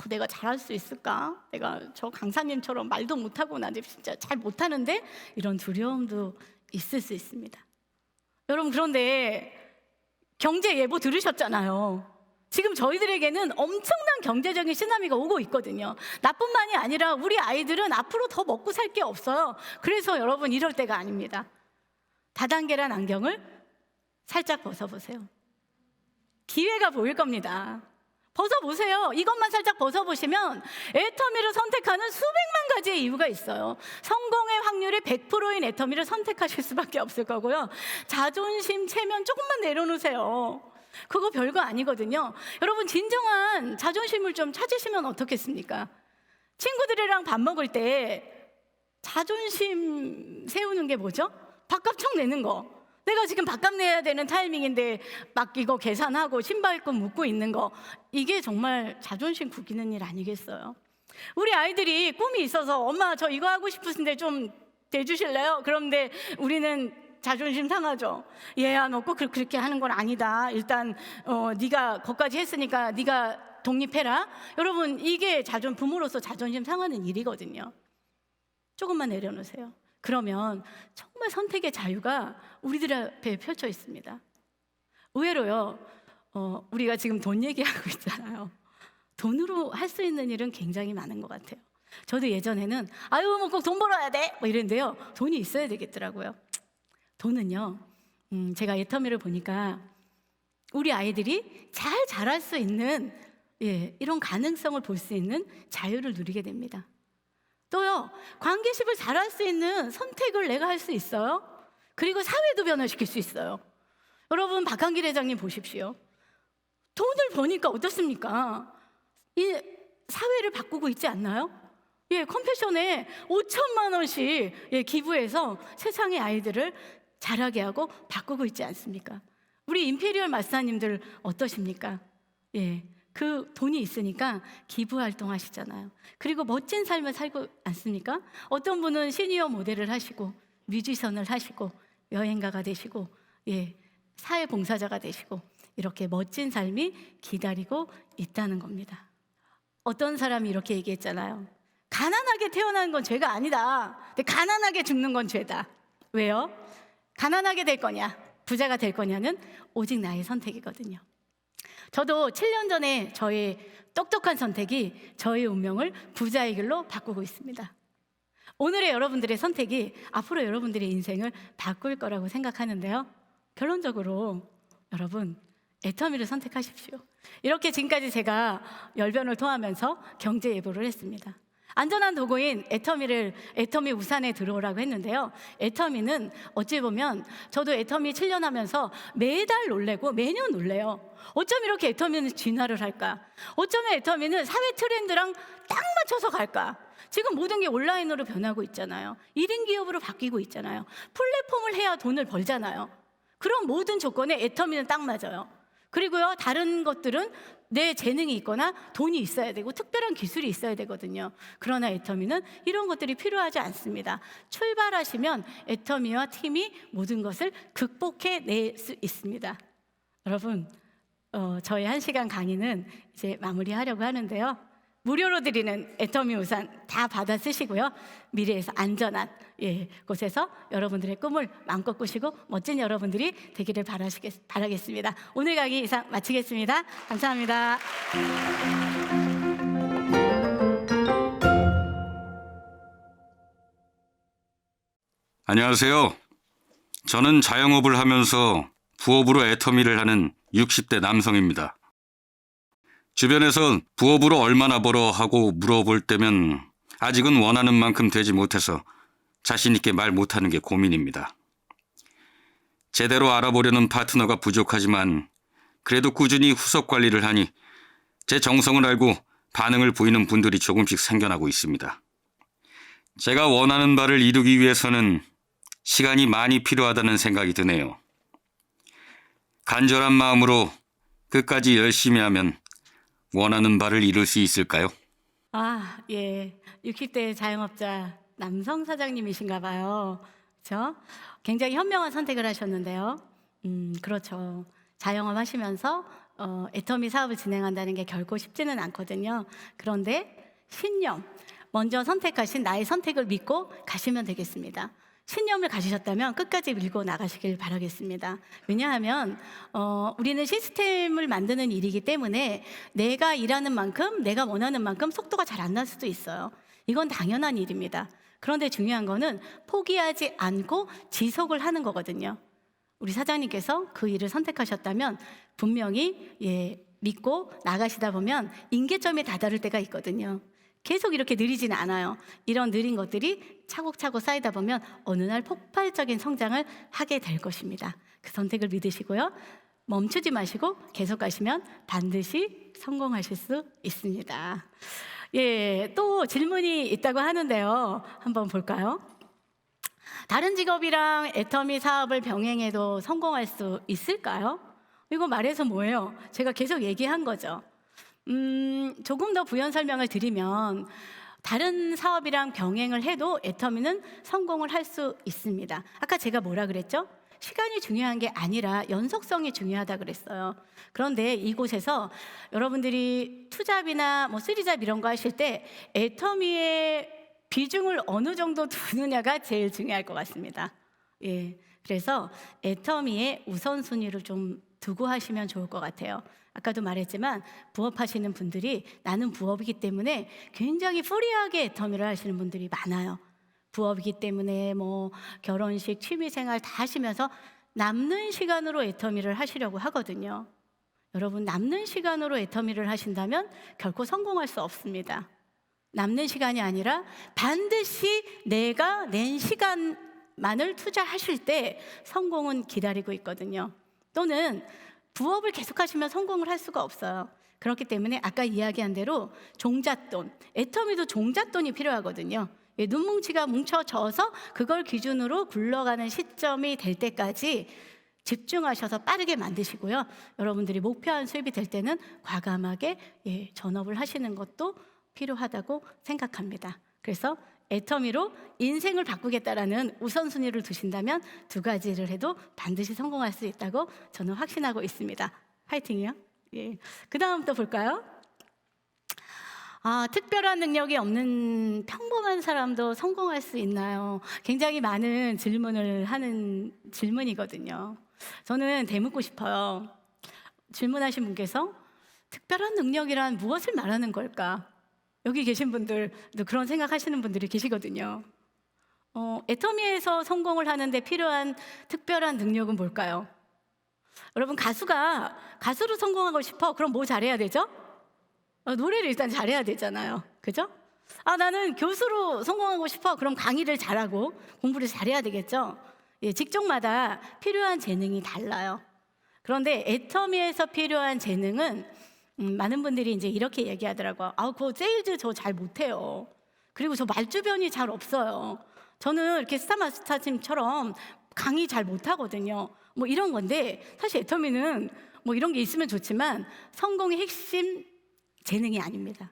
내가 잘할 수 있을까? 내가 저 강사님처럼 말도 못하고 나 진짜 잘 못하는데, 이런 두려움도 있을 수 있습니다. 여러분, 그런데 경제 예보 들으셨잖아요. 지금 저희들에게는 엄청난 경제적인 쓰나미가 오고 있거든요. 나뿐만이 아니라 우리 아이들은 앞으로 더 먹고 살 게 없어요. 그래서 여러분 이럴 때가 아닙니다. 다단계란 안경을 살짝 벗어보세요. 기회가 보일 겁니다. 벗어보세요. 이것만 살짝 벗어보시면 애터미를 선택하는 수백만 가지의 이유가 있어요. 성공의 확률이 100%인 애터미를 선택하실 수밖에 없을 거고요. 자존심, 체면 조금만 내려놓으세요. 그거 별거 아니거든요. 여러분 진정한 자존심을 좀 찾으시면 어떻겠습니까? 친구들이랑 밥 먹을 때 자존심 세우는 게 뭐죠? 밥값 내는 거. 내가 지금 밥값 내야 되는 타이밍인데 막 이거 계산하고 신발끈 묶고 있는 거, 이게 정말 자존심 구기는 일 아니겠어요? 우리 아이들이 꿈이 있어서 엄마 저 이거 하고 싶으신데 좀 대주실래요? 그런데 우리는 자존심 상하죠. 얘야 너 꼭 그렇게 하는 건 아니다. 일단 네가 거기까지 했으니까 네가 독립해라. 여러분 이게 부모로서 자존심 상하는 일이거든요. 조금만 내려놓으세요. 그러면 정말 선택의 자유가 우리들 앞에 펼쳐 있습니다. 의외로요, 우리가 지금 돈 얘기하고 있잖아요. 돈으로 할 수 있는 일은 굉장히 많은 것 같아요. 저도 예전에는 아유 뭐 꼭 돈 벌어야 돼 뭐 이랬는데요, 돈이 있어야 되겠더라고요. 돈은요, 제가 애터미를 보니까 우리 아이들이 잘 자랄 수 있는 이런 가능성을 볼 수 있는 자유를 누리게 됩니다. 또요, 관계십을 잘할 수 있는 선택을 내가 할 수 있어요. 그리고 사회도 변화시킬 수 있어요. 여러분 박한길 회장님 보십시오. 돈을 버니까 어떻습니까? 이 사회를 바꾸고 있지 않나요? 컴패션에 5천만 원씩 기부해서 세상의 아이들을 자라게 하고 바꾸고 있지 않습니까? 우리 임페리얼 마스터님들 어떠십니까? 그 돈이 있으니까 기부 활동 하시잖아요. 그리고 멋진 삶을 살고 않습니까? 어떤 분은 시니어 모델을 하시고 뮤지션을 하시고 여행가가 되시고 사회 봉사자가 되시고 이렇게 멋진 삶이 기다리고 있다는 겁니다. 어떤 사람이 이렇게 얘기했잖아요. 가난하게 태어나는 건 죄가 아니다. 근데 가난하게 죽는 건 죄다. 왜요? 가난하게 될 거냐 부자가 될 거냐는 오직 나의 선택이거든요. 저도 7년 전에 저의 똑똑한 선택이 저의 운명을 부자의 길로 바꾸고 있습니다. 오늘의 여러분들의 선택이 앞으로 여러분들의 인생을 바꿀 거라고 생각하는데요, 결론적으로 여러분 애터미를 선택하십시오. 이렇게 지금까지 제가 열변을 토하면서 경제 예보를 했습니다. 안전한 도구인 애터미 우산에 들어오라고 했는데요, 애터미는 어찌 보면 저도 애터미 7년 하면서 매달 놀래고 매년 놀래요. 어쩜 이렇게 애터미는 진화를 할까? 어쩌면 애터미는 사회 트렌드랑 딱 맞춰서 갈까? 지금 모든 게 온라인으로 변하고 있잖아요. 1인 기업으로 바뀌고 있잖아요. 플랫폼을 해야 돈을 벌잖아요. 그런 모든 조건에 애터미는 딱 맞아요. 그리고요, 다른 것들은 내 재능이 있거나 돈이 있어야 되고 특별한 기술이 있어야 되거든요. 그러나 애터미는 이런 것들이 필요하지 않습니다. 출발하시면 애터미와 팀이 모든 것을 극복해낼 수 있습니다. 여러분, 저희 1시간 강의는 이제 마무리하려고 하는데요, 무료로 드리는 애터미 우산 다 받아 쓰시고요, 미래에서 안전한 곳에서 여러분들의 꿈을 마음껏 꾸시고 멋진 여러분들이 되기를 바라겠습니다. 오늘 강의 이상 마치겠습니다. 감사합니다.
안녕하세요. 저는 자영업을 하면서 부업으로 애터미를 하는 60대 남성입니다. 주변에서 부업으로 얼마나 벌어 하고 물어볼 때면 아직은 원하는 만큼 되지 못해서 자신 있게 말 못하는 게 고민입니다. 제대로 알아보려는 파트너가 부족하지만 그래도 꾸준히 후속 관리를 하니 제 정성을 알고 반응을 보이는 분들이 조금씩 생겨나고 있습니다. 제가 원하는 바를 이루기 위해서는 시간이 많이 필요하다는 생각이 드네요. 간절한 마음으로 끝까지 열심히 하면 원하는 바를 이룰 수 있을까요?
60대 자영업자 남성 사장님이신가 봐요. 그렇죠? 굉장히 현명한 선택을 하셨는데요. 그렇죠. 자영업 하시면서 애터미 사업을 진행한다는 게 결코 쉽지는 않거든요. 그런데 신념, 먼저 선택하신 나의 선택을 믿고 가시면 되겠습니다. 신념을 가지셨다면 끝까지 밀고 나가시길 바라겠습니다. 왜냐하면 우리는 시스템을 만드는 일이기 때문에 내가 일하는 만큼, 내가 원하는 만큼 속도가 잘 안 날 수도 있어요. 이건 당연한 일입니다. 그런데 중요한 거는 포기하지 않고 지속을 하는 거거든요. 우리 사장님께서 그 일을 선택하셨다면 분명히 믿고 나가시다 보면 임계점에 다다를 때가 있거든요. 계속 이렇게 느리지는 않아요. 이런 느린 것들이 차곡차곡 쌓이다 보면 어느 날 폭발적인 성장을 하게 될 것입니다. 그 선택을 믿으시고요. 멈추지 마시고 계속 가시면 반드시 성공하실 수 있습니다. 또 질문이 있다고 하는데요. 한번 볼까요? 다른 직업이랑 애터미 사업을 병행해도 성공할 수 있을까요? 이거 말해서 뭐예요? 제가 계속 얘기한 거죠. 조금 더 부연 설명을 드리면 다른 사업이랑 병행을 해도 애터미는 성공을 할 수 있습니다. 아까 제가 뭐라 그랬죠? 시간이 중요한 게 아니라 연속성이 중요하다 그랬어요. 그런데 이곳에서 여러분들이 투잡이나 쓰리잡 이런 거 하실 때 애터미의 비중을 어느 정도 두느냐가 제일 중요할 것 같습니다. 그래서 애터미의 우선순위를 좀 두고 하시면 좋을 것 같아요. 아까도 말했지만 부업하시는 분들이 나는 부업이기 때문에 굉장히 프리하게 애터미를 하시는 분들이 많아요. 부업이기 때문에 결혼식, 취미생활 다 하시면서 남는 시간으로 애터미를 하시려고 하거든요. 여러분, 남는 시간으로 애터미를 하신다면 결코 성공할 수 없습니다. 남는 시간이 아니라 반드시 내가 낸 시간만을 투자하실 때 성공은 기다리고 있거든요. 또는 부업을 계속하시면 성공을 할 수가 없어요. 그렇기 때문에 아까 이야기한 대로 종잣돈, 애터미도 종잣돈이 필요하거든요. 눈뭉치가 뭉쳐져서 그걸 기준으로 굴러가는 시점이 될 때까지 집중하셔서 빠르게 만드시고요. 여러분들이 목표한 수입이 될 때는 과감하게 전업을 하시는 것도 필요하다고 생각합니다. 그래서 애터미로 인생을 바꾸겠다라는 우선순위를 두신다면 두 가지를 해도 반드시 성공할 수 있다고 저는 확신하고 있습니다. 파이팅이요. 그 다음 또 볼까요? 특별한 능력이 없는 평범한 사람도 성공할 수 있나요? 굉장히 많은 질문을 하는 질문이거든요. 저는 되묻고 싶어요. 질문하신 분께서 특별한 능력이란 무엇을 말하는 걸까? 여기 계신 분들도 그런 생각하시는 분들이 계시거든요. 애터미에서 성공을 하는데 필요한 특별한 능력은 뭘까요? 여러분, 가수로 성공하고 싶어? 그럼 뭐 잘해야 되죠? 노래를 일단 잘해야 되잖아요. 그죠? 나는 교수로 성공하고 싶어? 그럼 강의를 잘하고 공부를 잘해야 되겠죠? 직종마다 필요한 재능이 달라요. 그런데 애터미에서 필요한 재능은 많은 분들이 이제 이렇게 얘기하더라고요. 그거 세일즈 저 잘 못해요. 그리고 저 말주변이 잘 없어요. 저는 이렇게 스타마스터님처럼 강의 잘 못하거든요. 이런 건데 사실 애터미는 이런 게 있으면 좋지만 성공의 핵심 재능이 아닙니다.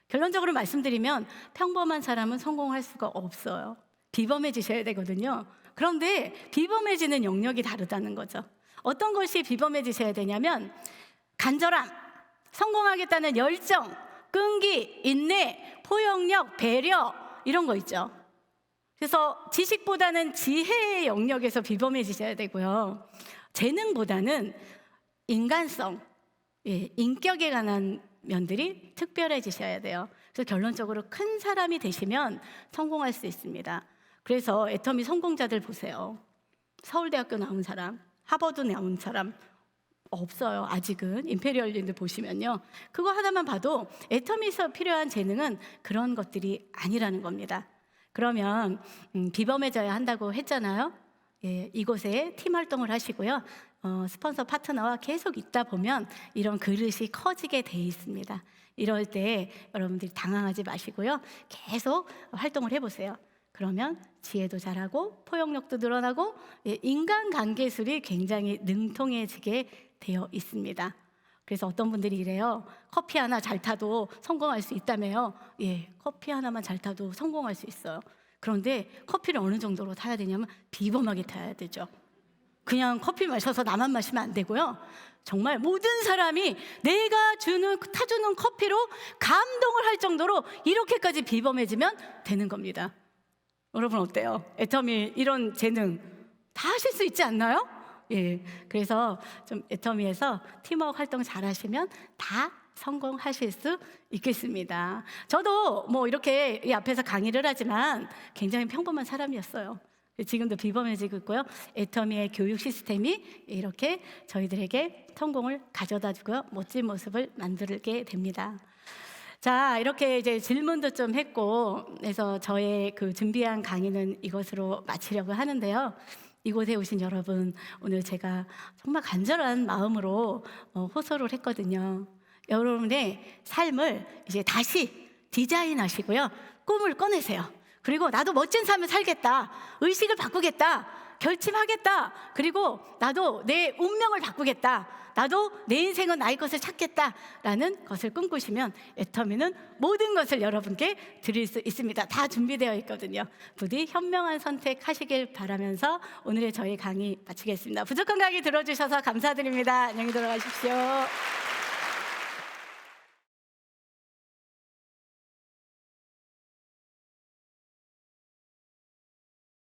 결론적으로 말씀드리면 평범한 사람은 성공할 수가 없어요. 비범해지셔야 되거든요. 그런데 비범해지는 영역이 다르다는 거죠. 어떤 것이 비범해지셔야 되냐면 간절함, 성공하겠다는 열정, 끈기, 인내, 포용력, 배려 이런 거 있죠. 그래서 지식보다는 지혜의 영역에서 비범해지셔야 되고요. 재능보다는 인간성, 인격에 관한 면들이 특별해지셔야 돼요. 그래서 결론적으로 큰 사람이 되시면 성공할 수 있습니다. 그래서 애터미 성공자들 보세요. 서울대학교 나온 사람, 하버드 나온 사람 없어요. 아직은. 임페리얼랜드 보시면요. 그거 하나만 봐도 애터미에서 필요한 재능은 그런 것들이 아니라는 겁니다. 그러면 비범해져야 한다고 했잖아요. 이곳에 팀 활동을 하시고요. 스폰서 파트너와 계속 있다 보면 이런 그릇이 커지게 돼 있습니다. 이럴 때 여러분들이 당황하지 마시고요. 계속 활동을 해보세요. 그러면 지혜도 잘하고 포용력도 늘어나고 인간관계술이 굉장히 능통해지게 되어 있습니다. 그래서 어떤 분들이 이래요. 커피 하나 잘 타도 성공할 수 있다며요. 커피 하나만 잘 타도 성공할 수 있어요. 그런데 커피를 어느 정도로 타야 되냐면 비범하게 타야 되죠. 그냥 커피 마셔서 나만 마시면 안 되고요. 정말 모든 사람이 내가 타주는 커피로 감동을 할 정도로 이렇게까지 비범해지면 되는 겁니다. 여러분 어때요? 애터미 이런 재능 다 하실 수 있지 않나요? 예, 그래서 좀 애터미에서 팀워크 활동 잘 하시면 다 성공하실 수 있겠습니다. 저도 뭐 이렇게 이 앞에서 강의를 하지만 굉장히 평범한 사람이었어요. 지금도 비범해지고 있고요. 애터미의 교육 시스템이 이렇게 저희들에게 성공을 가져다 주고요. 멋진 모습을 만들게 됩니다. 자, 이렇게 이제 질문도 좀 했고, 그래서 저의 그 준비한 강의는 이것으로 마치려고 하는데요. 이곳에 오신 여러분, 오늘 제가 정말 간절한 마음으로 호소를 했거든요. 여러분의 삶을 이제 다시 디자인하시고요. 꿈을 꺼내세요. 그리고 나도 멋진 삶을 살겠다. 의식을 바꾸겠다. 결심하겠다. 그리고 나도 내 운명을 바꾸겠다. 나도 내 인생은 나의 것을 찾겠다라는 것을 꿈꾸시면 애터미는 모든 것을 여러분께 드릴 수 있습니다. 다 준비되어 있거든요. 부디 현명한 선택하시길 바라면서 오늘의 저희 강의 마치겠습니다. 부족한 강의 들어주셔서 감사드립니다. 안녕히 들어가십시오.